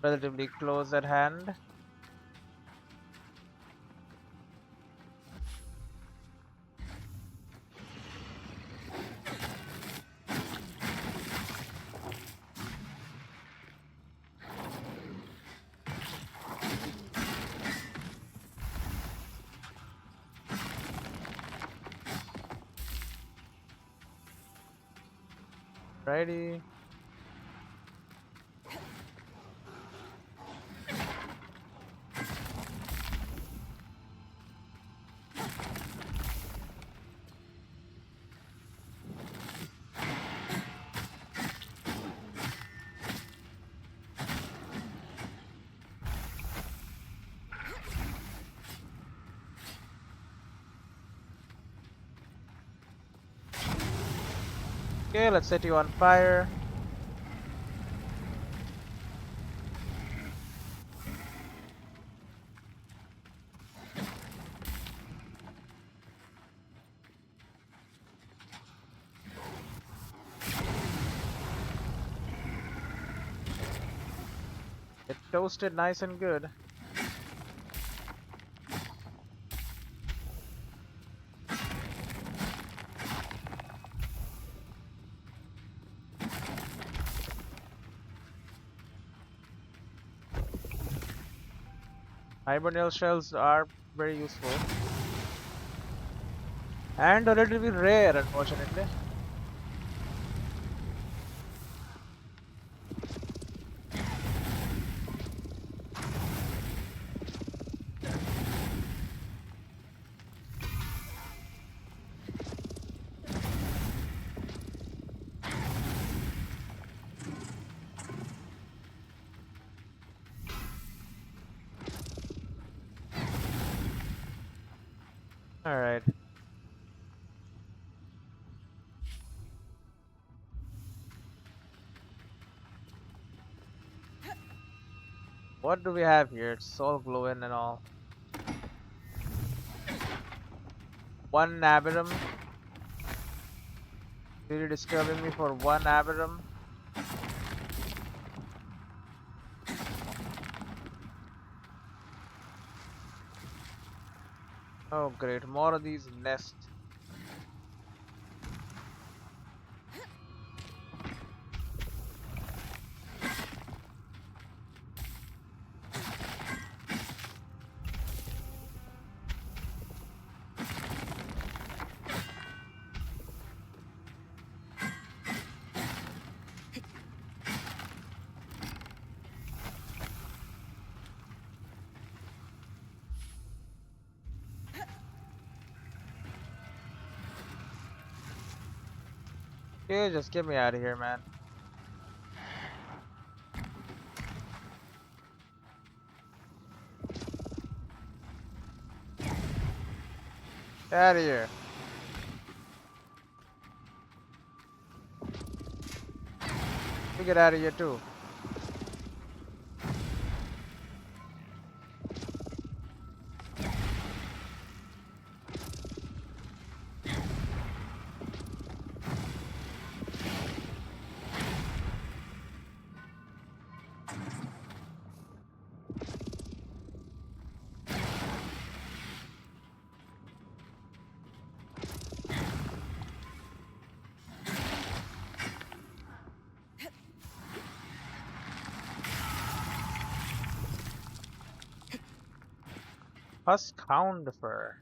relatively close at hand. Righty. Okay, let's set you on fire. Get toasted nice and good. Hibernal shells are very useful. And relatively rare, unfortunately. Alright. What do we have here? It's all glowing and all. One aberrum. Really disturbing me for one aberrum. Oh great, more of these nests. Okay, just get me out of here, man. Get out of here. You get out of here too. Husk Houndifer.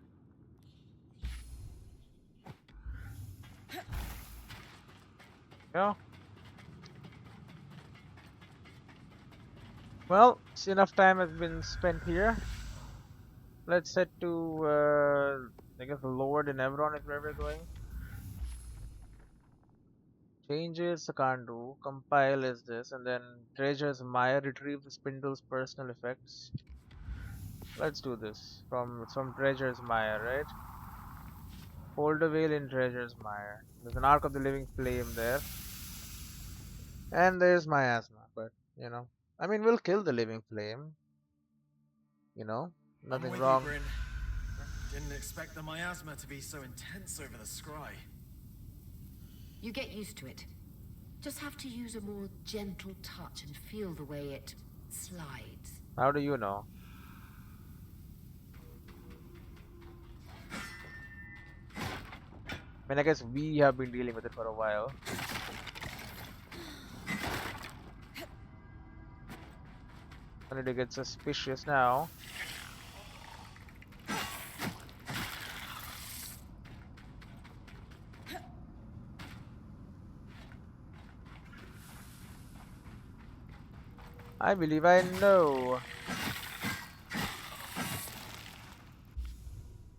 Yeah. Well, enough time has been spent here. Let's head to, I guess, Lord in Everon is where we're going. Changes I can't do. Compile is this, and then Treasure's Mire. Retrieve the spindle's personal effects. Let's do this from Treasure's Mire, right? Hold a Veil in Treasure's Mire. There's an Arc of the Living Flame there. And there's miasma, but you know, I mean, we'll kill the living flame. You know, I'm nothing with wrong. you, Brynn. Didn't expect the miasma to be so intense over the scry. You get used to it. Just have to use a more gentle touch and feel the way it slides. How do you know? I mean, I guess we have been dealing with it for a while. I need to get suspicious now. I believe I know.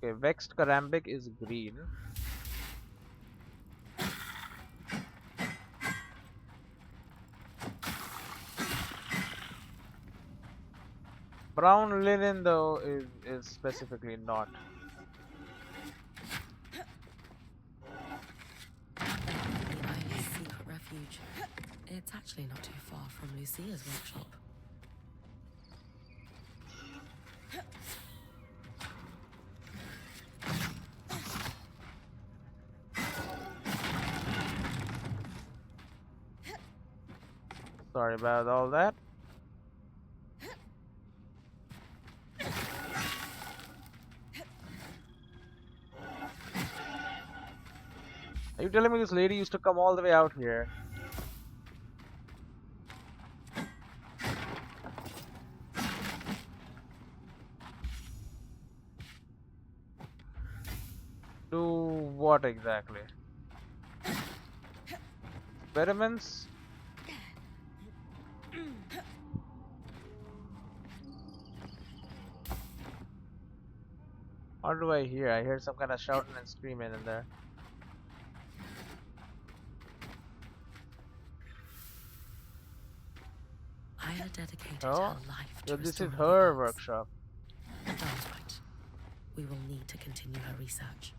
Okay, Vexed Karambic is green. Brown linen though is specifically not. Ivy's secret refuge. It's actually not too far from Lucia's workshop. Sorry about all that. Are you telling me this lady used to come all the way out here? Do what exactly? Experiments? What do I hear? I hear some kind of shouting and screaming in there. Isla dedicated Oh, her life so to this is restoring her the Earth. workshop. And Dar's right. We will need to continue her research.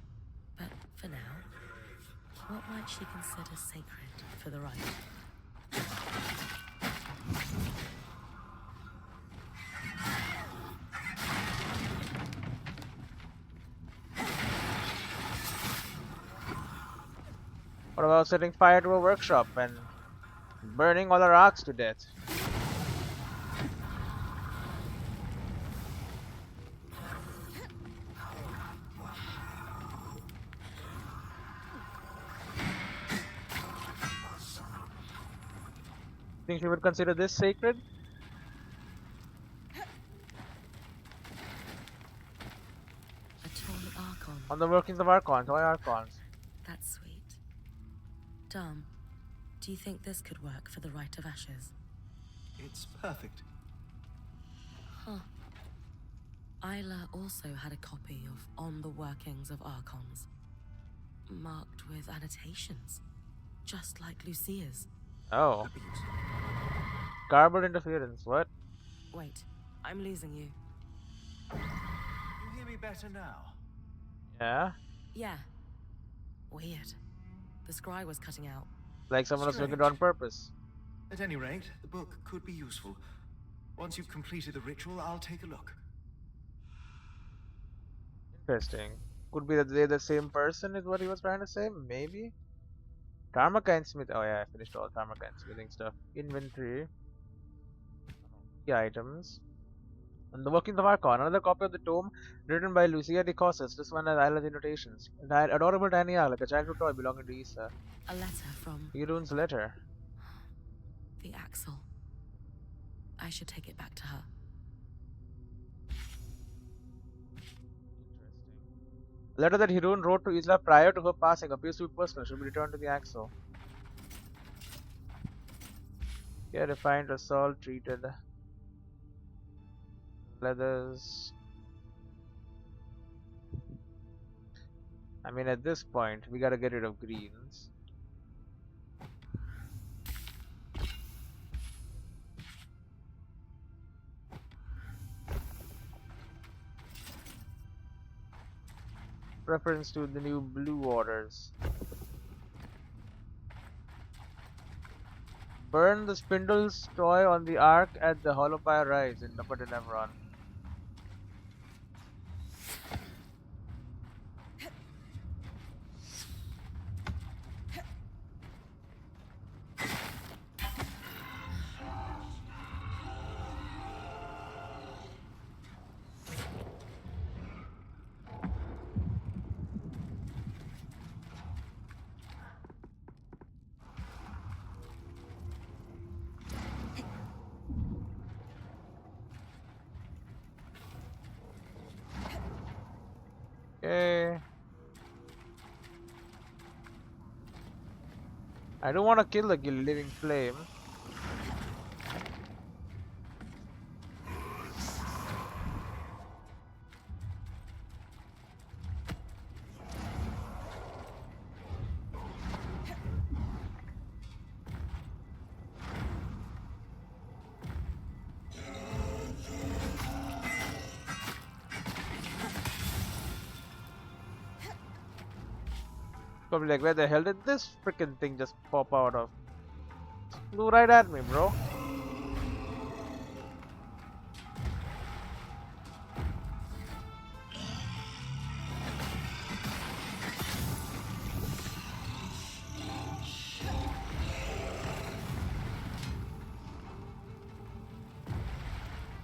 But for now, what might she consider sacred for the right? What about setting fire to a workshop and burning all our arcs to death? Think you would consider this sacred? A torn archon. On the workings of archons. Why archons? That's sweet. Dom, do you think this could work for the Rite of Ashes? It's perfect. Huh. Isla also had a copy of On the Workings of Archons, marked with annotations, just like Lucia's. Oh. Garbled interference. What? Wait, I'm losing you. You hear me better now? Yeah? Yeah. Weird. The scry was cutting out. Like someone was doing it Strange. on purpose. At any rate, the book could be useful. Once you've completed the ritual, I'll take a look. Interesting. Could be that they're the same person is what he was trying to say? Maybe? Tarmakine Smith. Oh yeah, I finished all Tarmakine smithing stuff. Inventory. Key items. And the Workings of Archon. Another copy of the tome written by Lucia de Costas. This one has Isla's annotations. Adorable tiny owl, like a childhood toy belonging to Issa. A letter from Heroon's letter. the Axel. I should take it back to her. A letter that Heroon wrote to Isla prior to her passing appears to be personal. Should be returned to the Axel. Yeah, refined, assault, treated. Leathers. I mean, at this point, we gotta get rid of greens. Reference to the new blue orders. Burn the spindles toy on the arc at the Holopire Rise in Upper Denevron. Okay. I don't want to kill the living flame. Probably like, where the hell did this freaking thing just pop out of? Flew right at me, bro.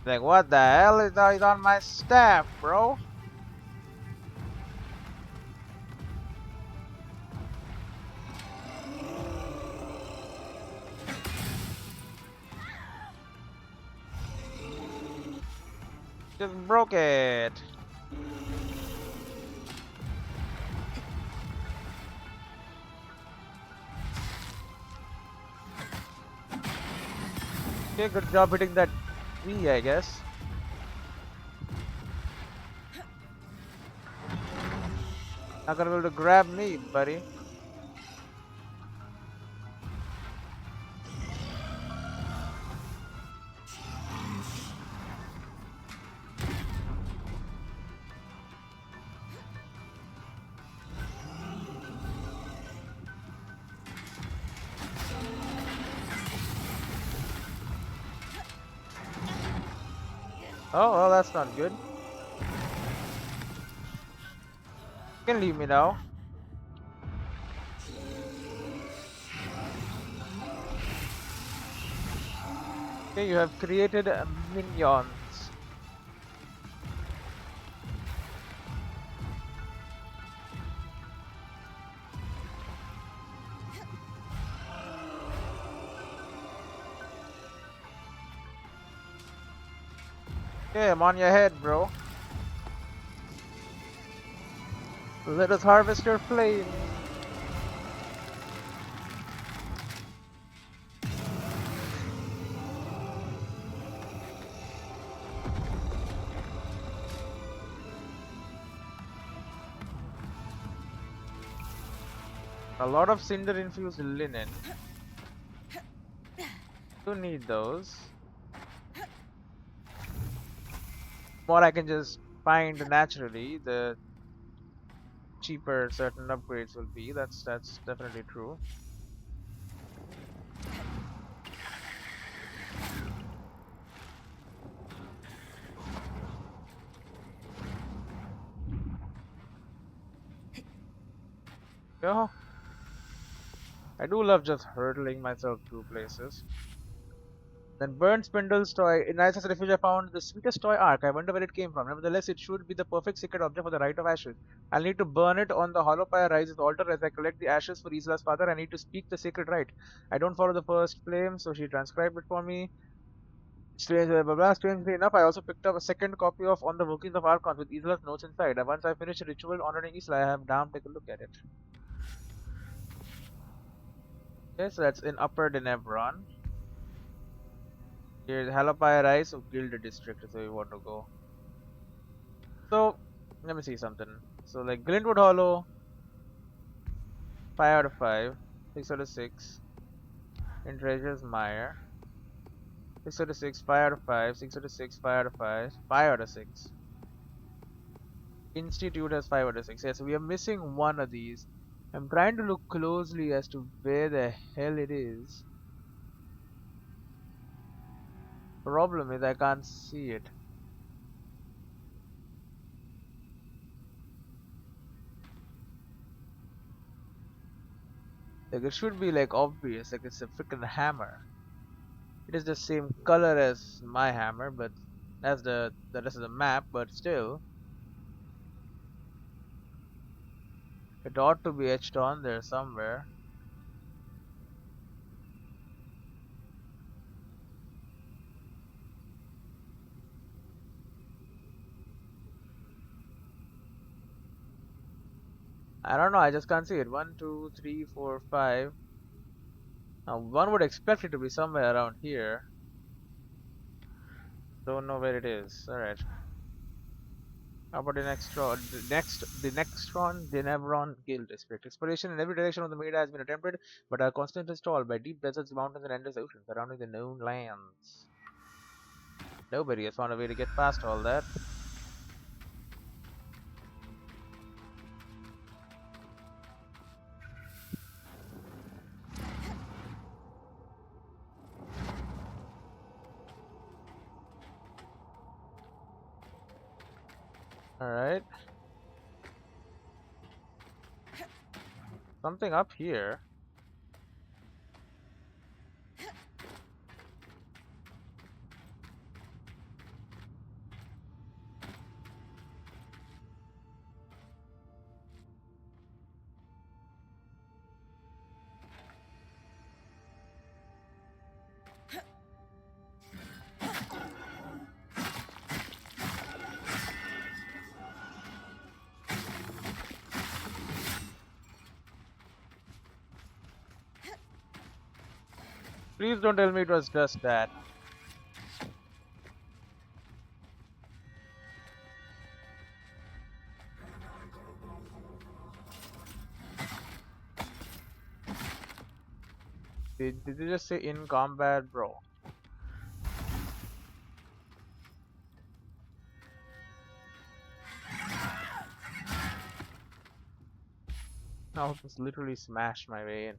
Like, what the hell is on my staff, bro? Just broke it. Okay, good job hitting that tree, I guess. Not gonna be able to grab me, buddy. Oh, well, that's not good. You can leave me now. Okay, you have created minions. Okay, I'm on your head, bro. Let us harvest your flames. A lot of cinder infused linen. You need those. More I can just find naturally, the cheaper certain upgrades will be. That's definitely true. Yeah, I do love just hurtling myself through places. Then burnt spindles toy. In Isis Refuge I found the sweetest toy arc. I wonder where it came from. Nevertheless, it should be the perfect secret object for the Rite of Ashes. I'll need to burn it on the hollow pyre rises altar as I collect the ashes for Isla's father. I need to speak the sacred rite. I don't follow the first flame, so she transcribed it for me. Strangely enough, I also picked up a second copy of On the Workings of Archons with Isla's notes inside. Once I finish a ritual honoring Isla, I have Dam take a look at it. Okay, so that's in Upper Denebron. Here's Halopaya Rise of Gilded District, so we want to go. So, let me see something. So, like Glintwood Hollow, 5 out of 5, 6 out of 6. In Treasure's Mire, 6 out of 6, 5 out of 5, 6 out of 6, 5 out of 5, 5 out of 6. Institute has 5 out of 6. Yeah, so we are missing one of these. I'm trying to look closely as to where the hell it is. Problem is, I can't see it. Like, it should be like obvious, like it's a freaking hammer. It is the same color as my hammer, but as the rest of the map, but still, it ought to be etched on there somewhere. I don't know, I just can't see it. 1, 2, 3, 4, 5. Now, one would expect it to be somewhere around here. Don't know where it is. Alright. How about the next one? The next one, the Denebron Guild District. Exploration in every direction of the Meda has been attempted, but are constantly stalled by deep deserts, mountains, and endless oceans surrounding the known lands. Nobody has found a way to get past all that. Alright. Something up here. Please don't tell me it was just that. Did you just say in combat, bro? I'll just literally smash my way in.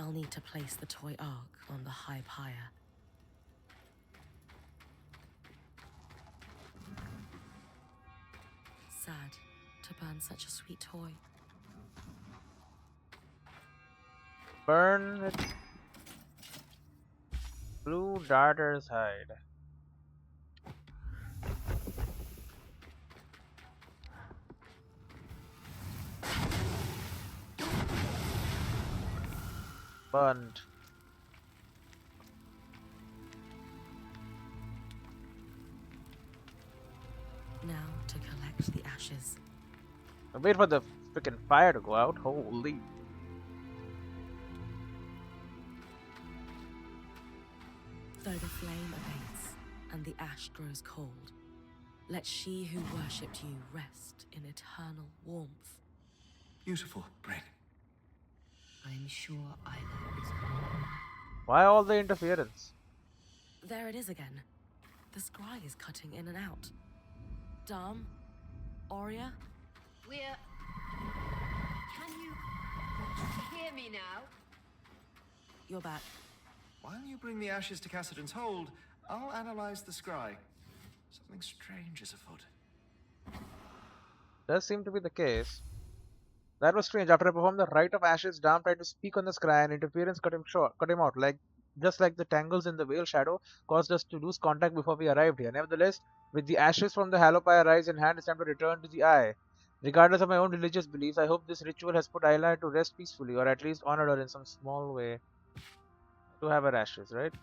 I'll need to place the toy ark on the high pyre. Sad to burn such a sweet toy. Burn it. Blue darter's hide. Burned. Now to collect the ashes. Wait for the freaking fire to go out. Holy. Though the flame abates and the ash grows cold, let she who worshipped you rest in eternal warmth. Beautiful, Brynn. I'm sure I know. Why all the interference? There it is again. The scry is cutting in and out. Dom? Aurea? We're... Can you hear me now? You're back. While you bring the ashes to Cassidon's hold, I'll analyze the scry. Something strange is afoot. Does seem to be the case. That was strange. After I performed the rite of ashes, Dam tried to speak on the scry and interference cut him out, just like the tangles in the veil shadow caused us to lose contact before we arrived here. Nevertheless, with the ashes from the Hallowpire rise in hand, it's time to return to the Eye. Regardless of my own religious beliefs, I hope this ritual has put Ayla to rest peacefully, or at least honored her in some small way. To have her ashes, right?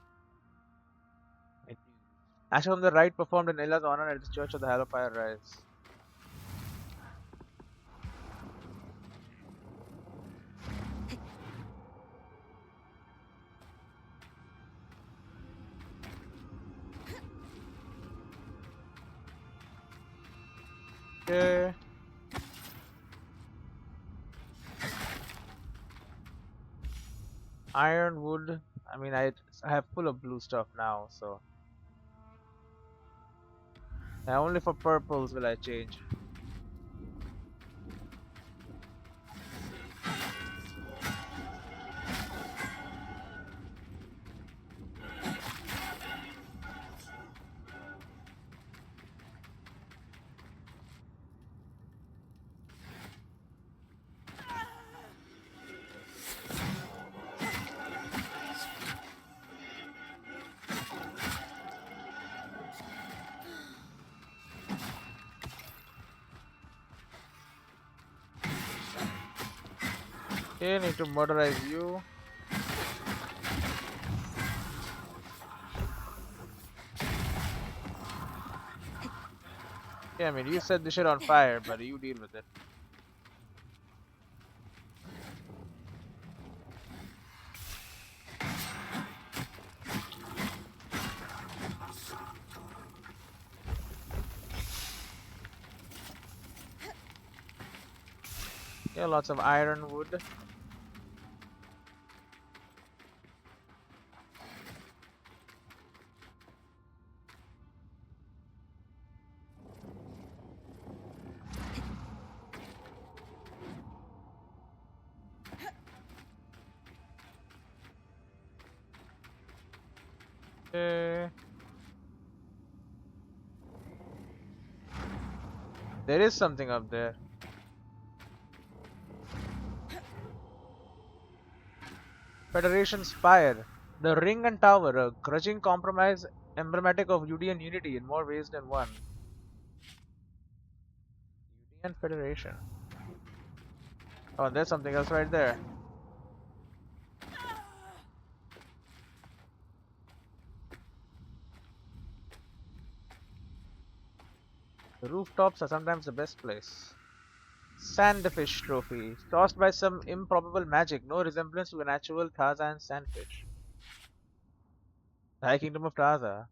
Ashes from the rite performed in Ayla's honor at the Church of the Hallowpire rise. Okay. Ironwood. I mean, I have full of blue stuff now, so now only for purples will I change. Okay, need to murderize you. Yeah, I mean, you set the shit on fire, but you deal with it. Yeah, lots of ironwood. Okay. There is something up there. Federation Spire. The ring and tower, a grudging compromise emblematic of Udian unity in more ways than one. Udian Federation. Oh, there's something else right there. The rooftops are sometimes the best place. Sandfish trophy. Tossed by some improbable magic. No resemblance to an actual Tarzan sandfish. The High Kingdom of Taza.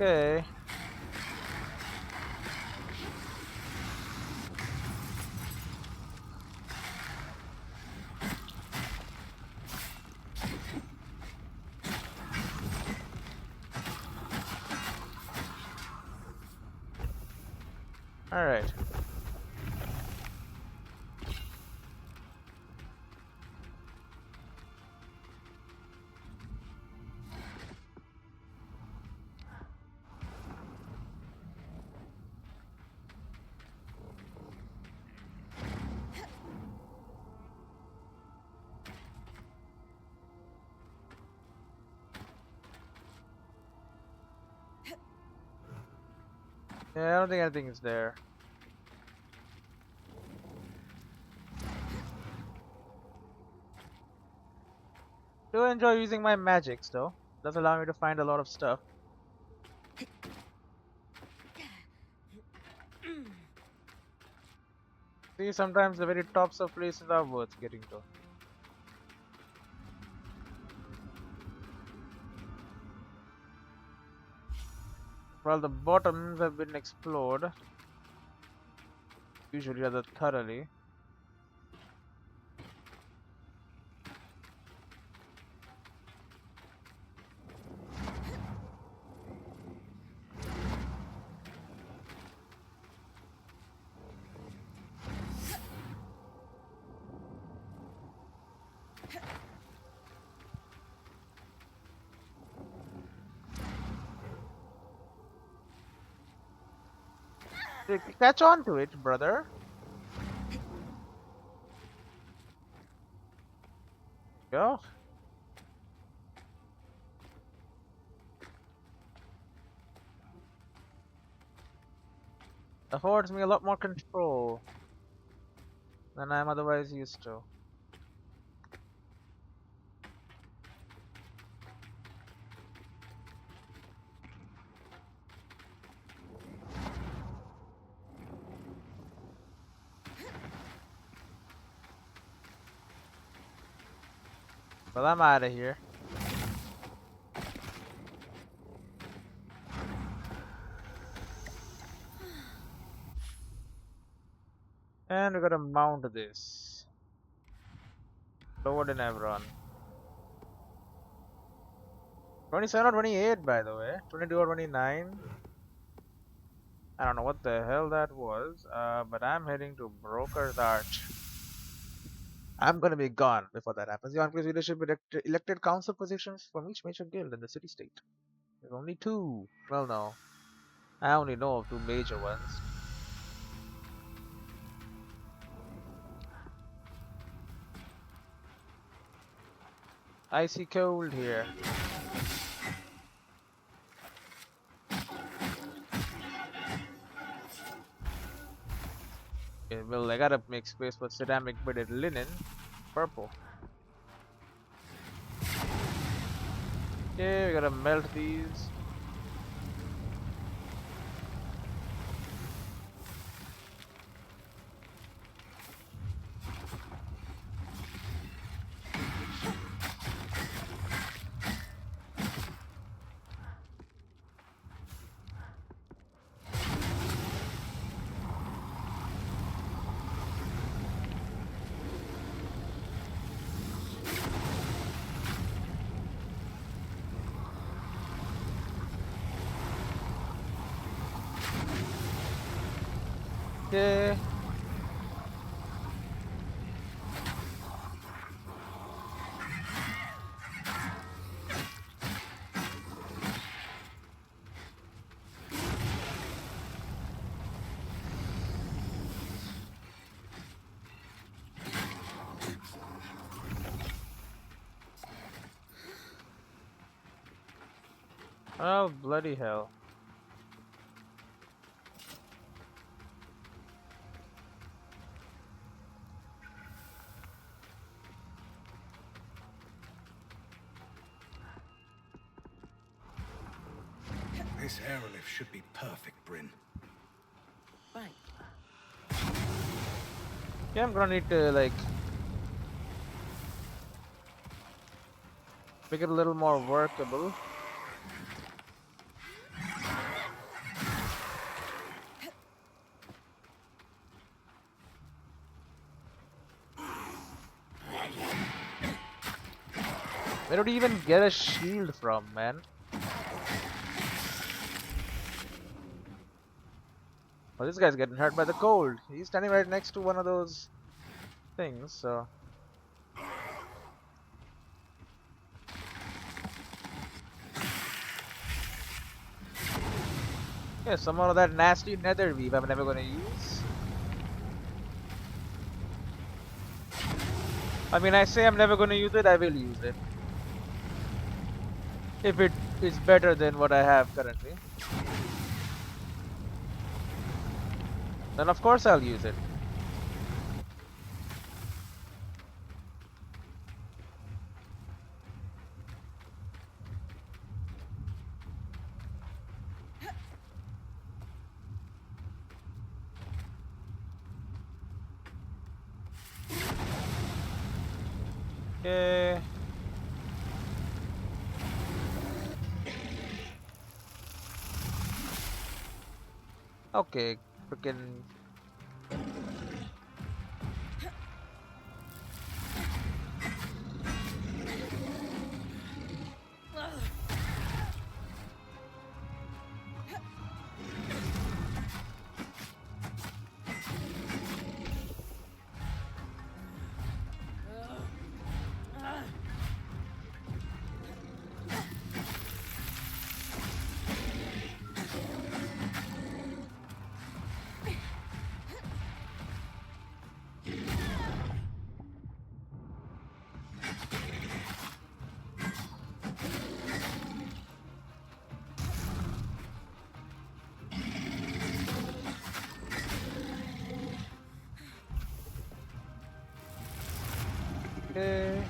Okay. All right. Yeah, I don't think anything is there. Do enjoy using my magics though. Does allow me to find a lot of stuff. See, sometimes the very tops of places are worth getting to. While the bottoms have been explored, usually rather thoroughly. Catch on to it, brother. Go. Affords me a lot more control than I'm otherwise used to. Well, I'm out of here. And we gotta mount this. Lower than Evron. 27 or 28, by the way. 22 or 29. I don't know what the hell that was, but I'm heading to Broker's Arch. I'm gonna be gone before that happens. The Enclave's leadership elected council positions from each major guild in the city-state. There's only 2. Well, no. I only know of 2 major ones. Icy cold here. Okay, well, I gotta make space for ceramic beaded linen. Purple. Okay, we gotta melt these. Okay. Oh, bloody hell. This aerolift should be perfect, Brynn. Right. Yeah, I'm gonna need to, like, make it a little more workable. Where do you even get a shield from, man? Well, this guy's getting hurt by the cold. He's standing right next to one of those things, so... Yeah, some more of that nasty nether weave I'm never gonna use. I mean, I say I'm never gonna use it, I will use it. If it is better than what I have currently. Then of course I'll use it. Okay. Okay, freaking. Okay.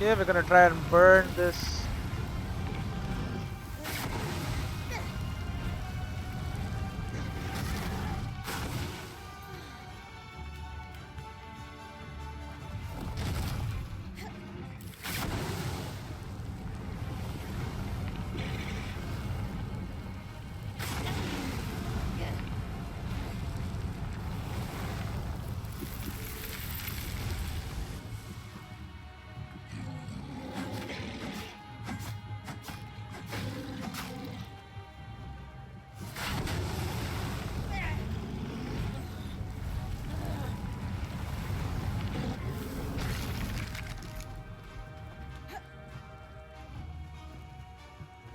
Yeah, we're gonna try and burn this.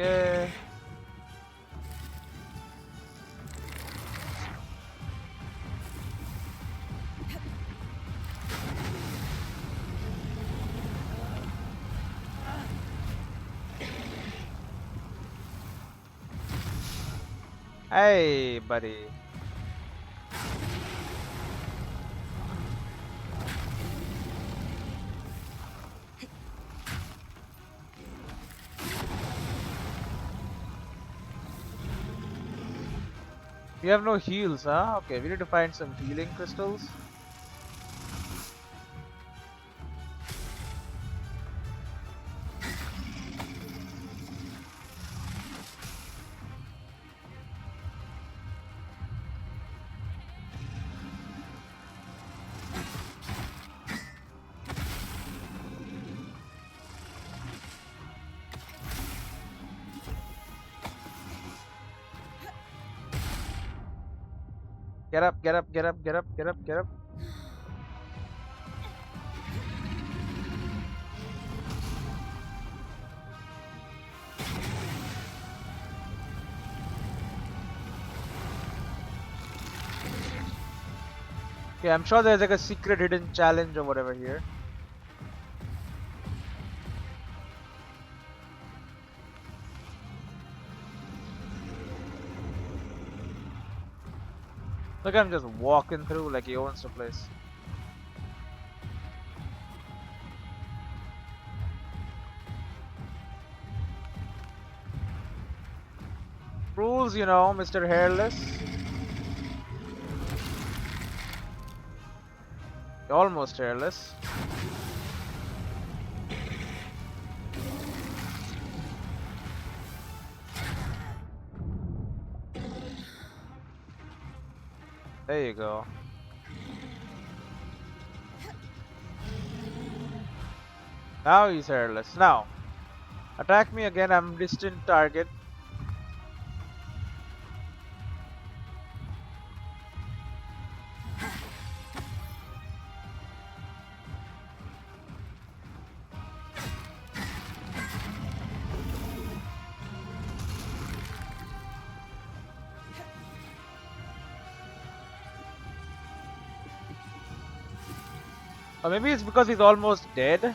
Okay. Hey, buddy. We have no heals, huh? Okay, we need to find some healing crystals. Get up, get up, get up, get up, get up, get up. Okay, I'm sure there's like a secret hidden challenge or whatever here. Look, I'm just walking through like he owns the place. rules, you know, Mr. Hairless. Almost hairless. There you go. Now he's hairless. Now, attack me again. I'm distant target. Or maybe it's because he's almost dead.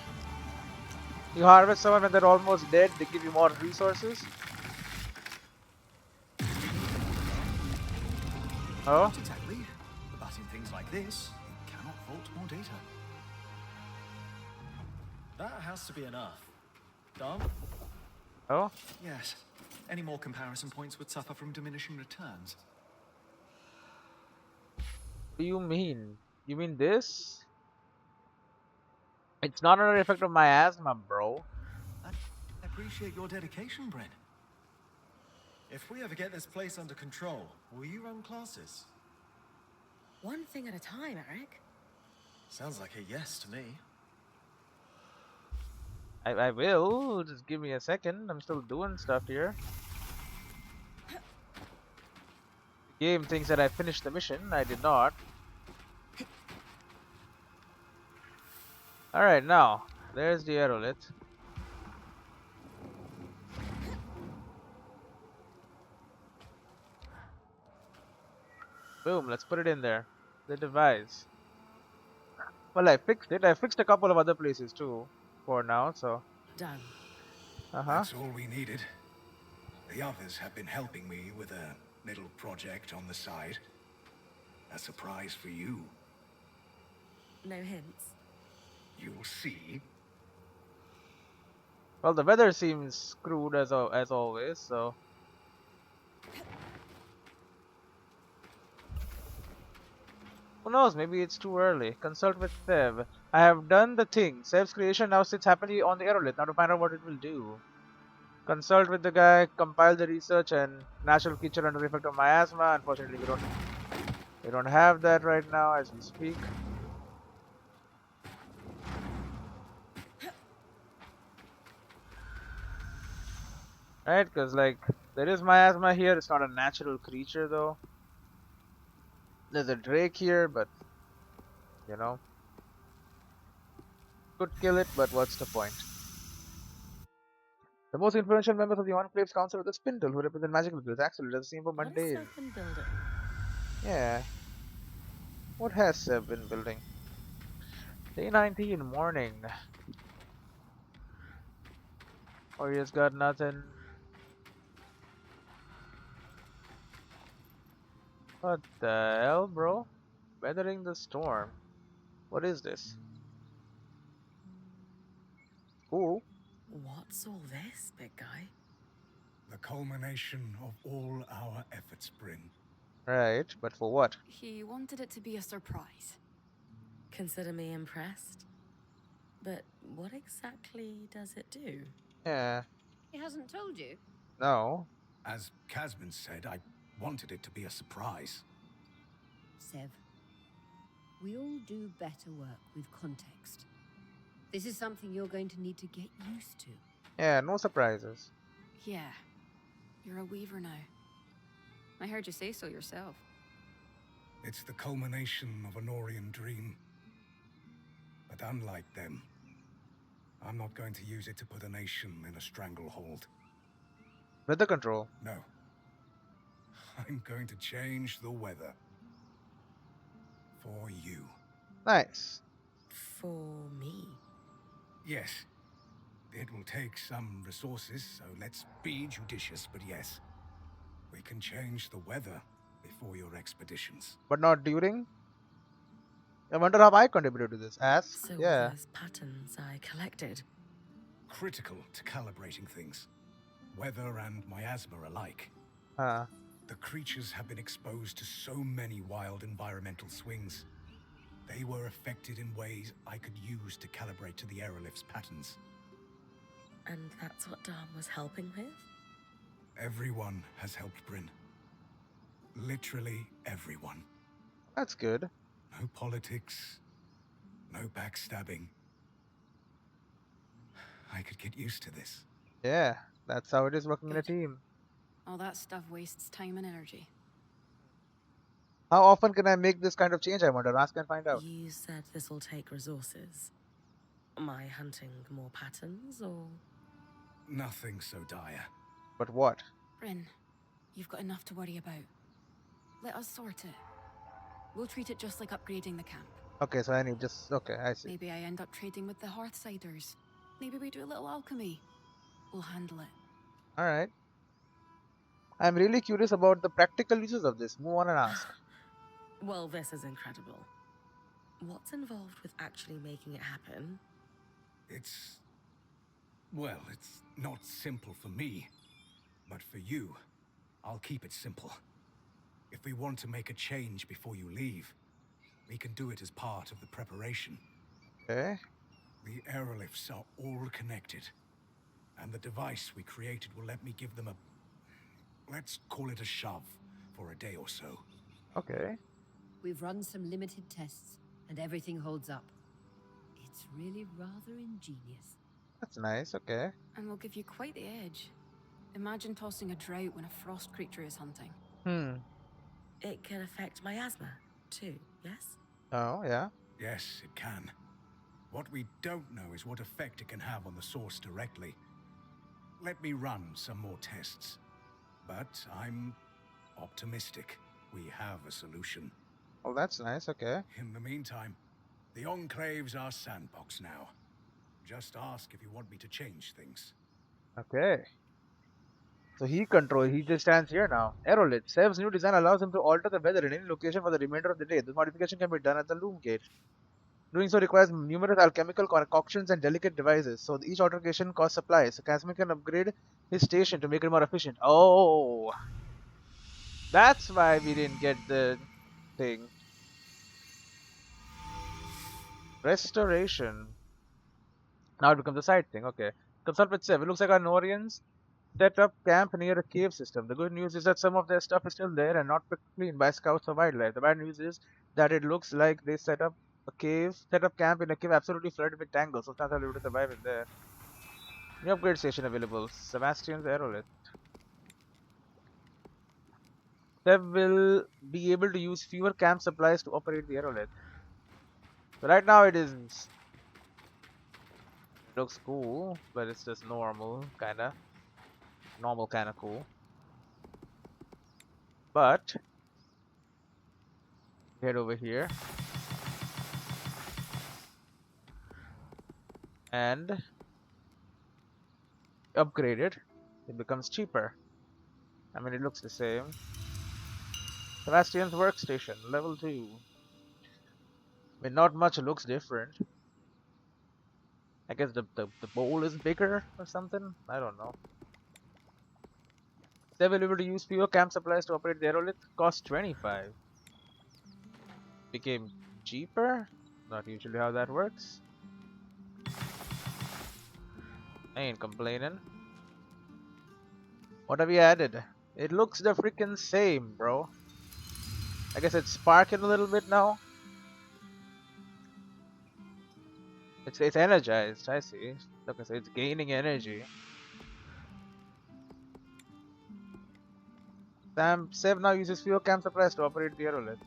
You harvest someone when they're almost dead, they give you more resources. Oh? Not exactly. But in things like this, you cannot vault more data. That has to be enough. Done? Oh? Yes. Any more comparison points would suffer from diminishing returns. What do you mean? You mean this? It's not another effect of my asthma, bro. I appreciate your dedication, Brynn. If we ever get this place under control, will you run classes? One thing at a time, Eric. Sounds like a yes to me. I will. Just give me a second. I'm still doing stuff here. The game thinks that I finished the mission. I did not. Alright, now. There's the aerolit. Boom, let's put it in there. The device. Well, I fixed it. I fixed a couple of other places too for now, so. Done. That's all we needed. The others have been helping me with a little project on the side. A surprise for you. No hints. You'll see. Well, the weather seems screwed as always, so. Who knows, maybe it's too early. Consult with Sev. I have done the thing. Sev's creation now sits happily on the aerolith. Now to find out what it will do. Consult with the guy, compile the research, and natural creature under the effect of miasma. Unfortunately, we don't have that right now as we speak. Right, because like there is miasma here. It's not a natural creature though. There's a drake here, but you know, could kill it. But what's the point? The most influential members of the Enclave's Council are the Spindle, who represent magical guilds. Actually, it does seem for What has mundane. Seth been building? Yeah. What has Seb been building? Day 19, morning. Warrior's got nothing. What the hell, bro? Weathering the storm. What is this? Cool. What's all this, big guy? The culmination of all our efforts, Brynn. Right, but for what? He wanted it to be a surprise. Consider me impressed. But what exactly does it do? Yeah. He hasn't told you? No. As Casman said, I wanted it to be a surprise. Sev, we all do better work with context. This is something you're going to need to get used to. Yeah, no surprises. Yeah, you're a weaver now. I heard you say so yourself. It's the culmination of a Norian dream. But unlike them, I'm not going to use it to put a nation in a stranglehold. Weather control. No. I'm going to change the weather. For you. Nice. For me? Yes. It will take some resources, so let's be judicious, but yes. We can change the weather before your expeditions. But not during? I wonder how I contributed to this. Ask. So Yeah. those patterns I collected. Critical to calibrating things. Weather and miasma alike. The creatures have been exposed to so many wild environmental swings. They were affected in ways I could use to calibrate to the aerolith's patterns. And that's what Dom was helping with? Everyone has helped Brynn. Literally everyone. That's good. No politics, no backstabbing. I could get used to this. Yeah, that's how it is working in a Good. team. All that stuff wastes time and energy. How often can I make this kind of change, I wonder? Ask and find out. You said this will take resources. Am I hunting more patterns, or...? Nothing so dire. But what? Brynn, you've got enough to worry about. Let us sort it. We'll treat it just like upgrading the camp. Okay, so I need just... Okay, I see. Maybe I end up trading with the Hearthsiders. Maybe we do a little alchemy. We'll handle it. Alright. I'm really curious about the practical uses of this. Move on and ask. Well, this is incredible. What's involved with actually making it happen? It's... well, it's not simple for me. But for you, I'll keep it simple. If we want to make a change before you leave, we can do it as part of the preparation. Okay. The aeroliths are all connected. And the device we created will let me give them a... let's call it a shove for a day or so. Okay. We've run some limited tests, and everything holds up. It's really rather ingenious. That's nice, okay. And we'll give you quite the edge. Imagine tossing a drought when a frost creature is hunting. It can affect my asthma, too, yes? Oh, yeah. Yes, it can. What we don't know is what effect it can have on the source directly. Let me run some more tests. But I'm optimistic we have a solution. Oh, that's nice, okay. In the meantime, the Enclave's our sandbox now. Just ask if you want me to change things. Okay. So he just stands here now. Aerolith. Sev's new design allows him to alter the weather in any location for the remainder of the day. This modification can be done at the loom gate. Doing so requires numerous alchemical concoctions and delicate devices, so each altercation costs supplies. So Casimir can upgrade his station to make it more efficient. Oh! That's why we didn't get the thing. Restoration. Now it becomes a side thing, okay. Consult with Sev. It looks like our Norians set up camp near a cave system. The good news is that some of their stuff is still there and not picked clean by scouts or wildlife. The bad news is that it looks like they set up camp in a cave absolutely flooded with tangles, so it's not able to survive in there. New upgrade station available. Sebastian's Aerolith. Sev will be able to use fewer camp supplies to operate the Aerolith. So right now it looks cool, but it's just normal kinda cool. But head over here and upgrade it. It becomes cheaper. I mean, it looks the same. Sebastian's workstation, level 2. I mean, not much looks different. I guess the bowl is bigger or something? I don't know. Is able to use fewer camp supplies to operate the Aerolith? Cost 25. Became cheaper? Not usually how that works. I ain't complaining. What have you added? It looks the freaking same, bro. I guess it's sparking a little bit now. It's energized, I see. Look, it's gaining energy. Sev now uses fewer camp supplies to operate the Aerolith.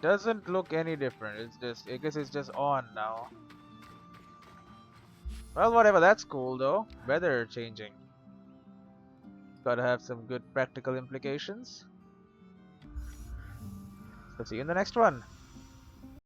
Doesn't look any different. It's just, I guess it's just on now. Well, whatever. That's cool though. Weather changing. Gotta have some good practical implications. So see you in the next one.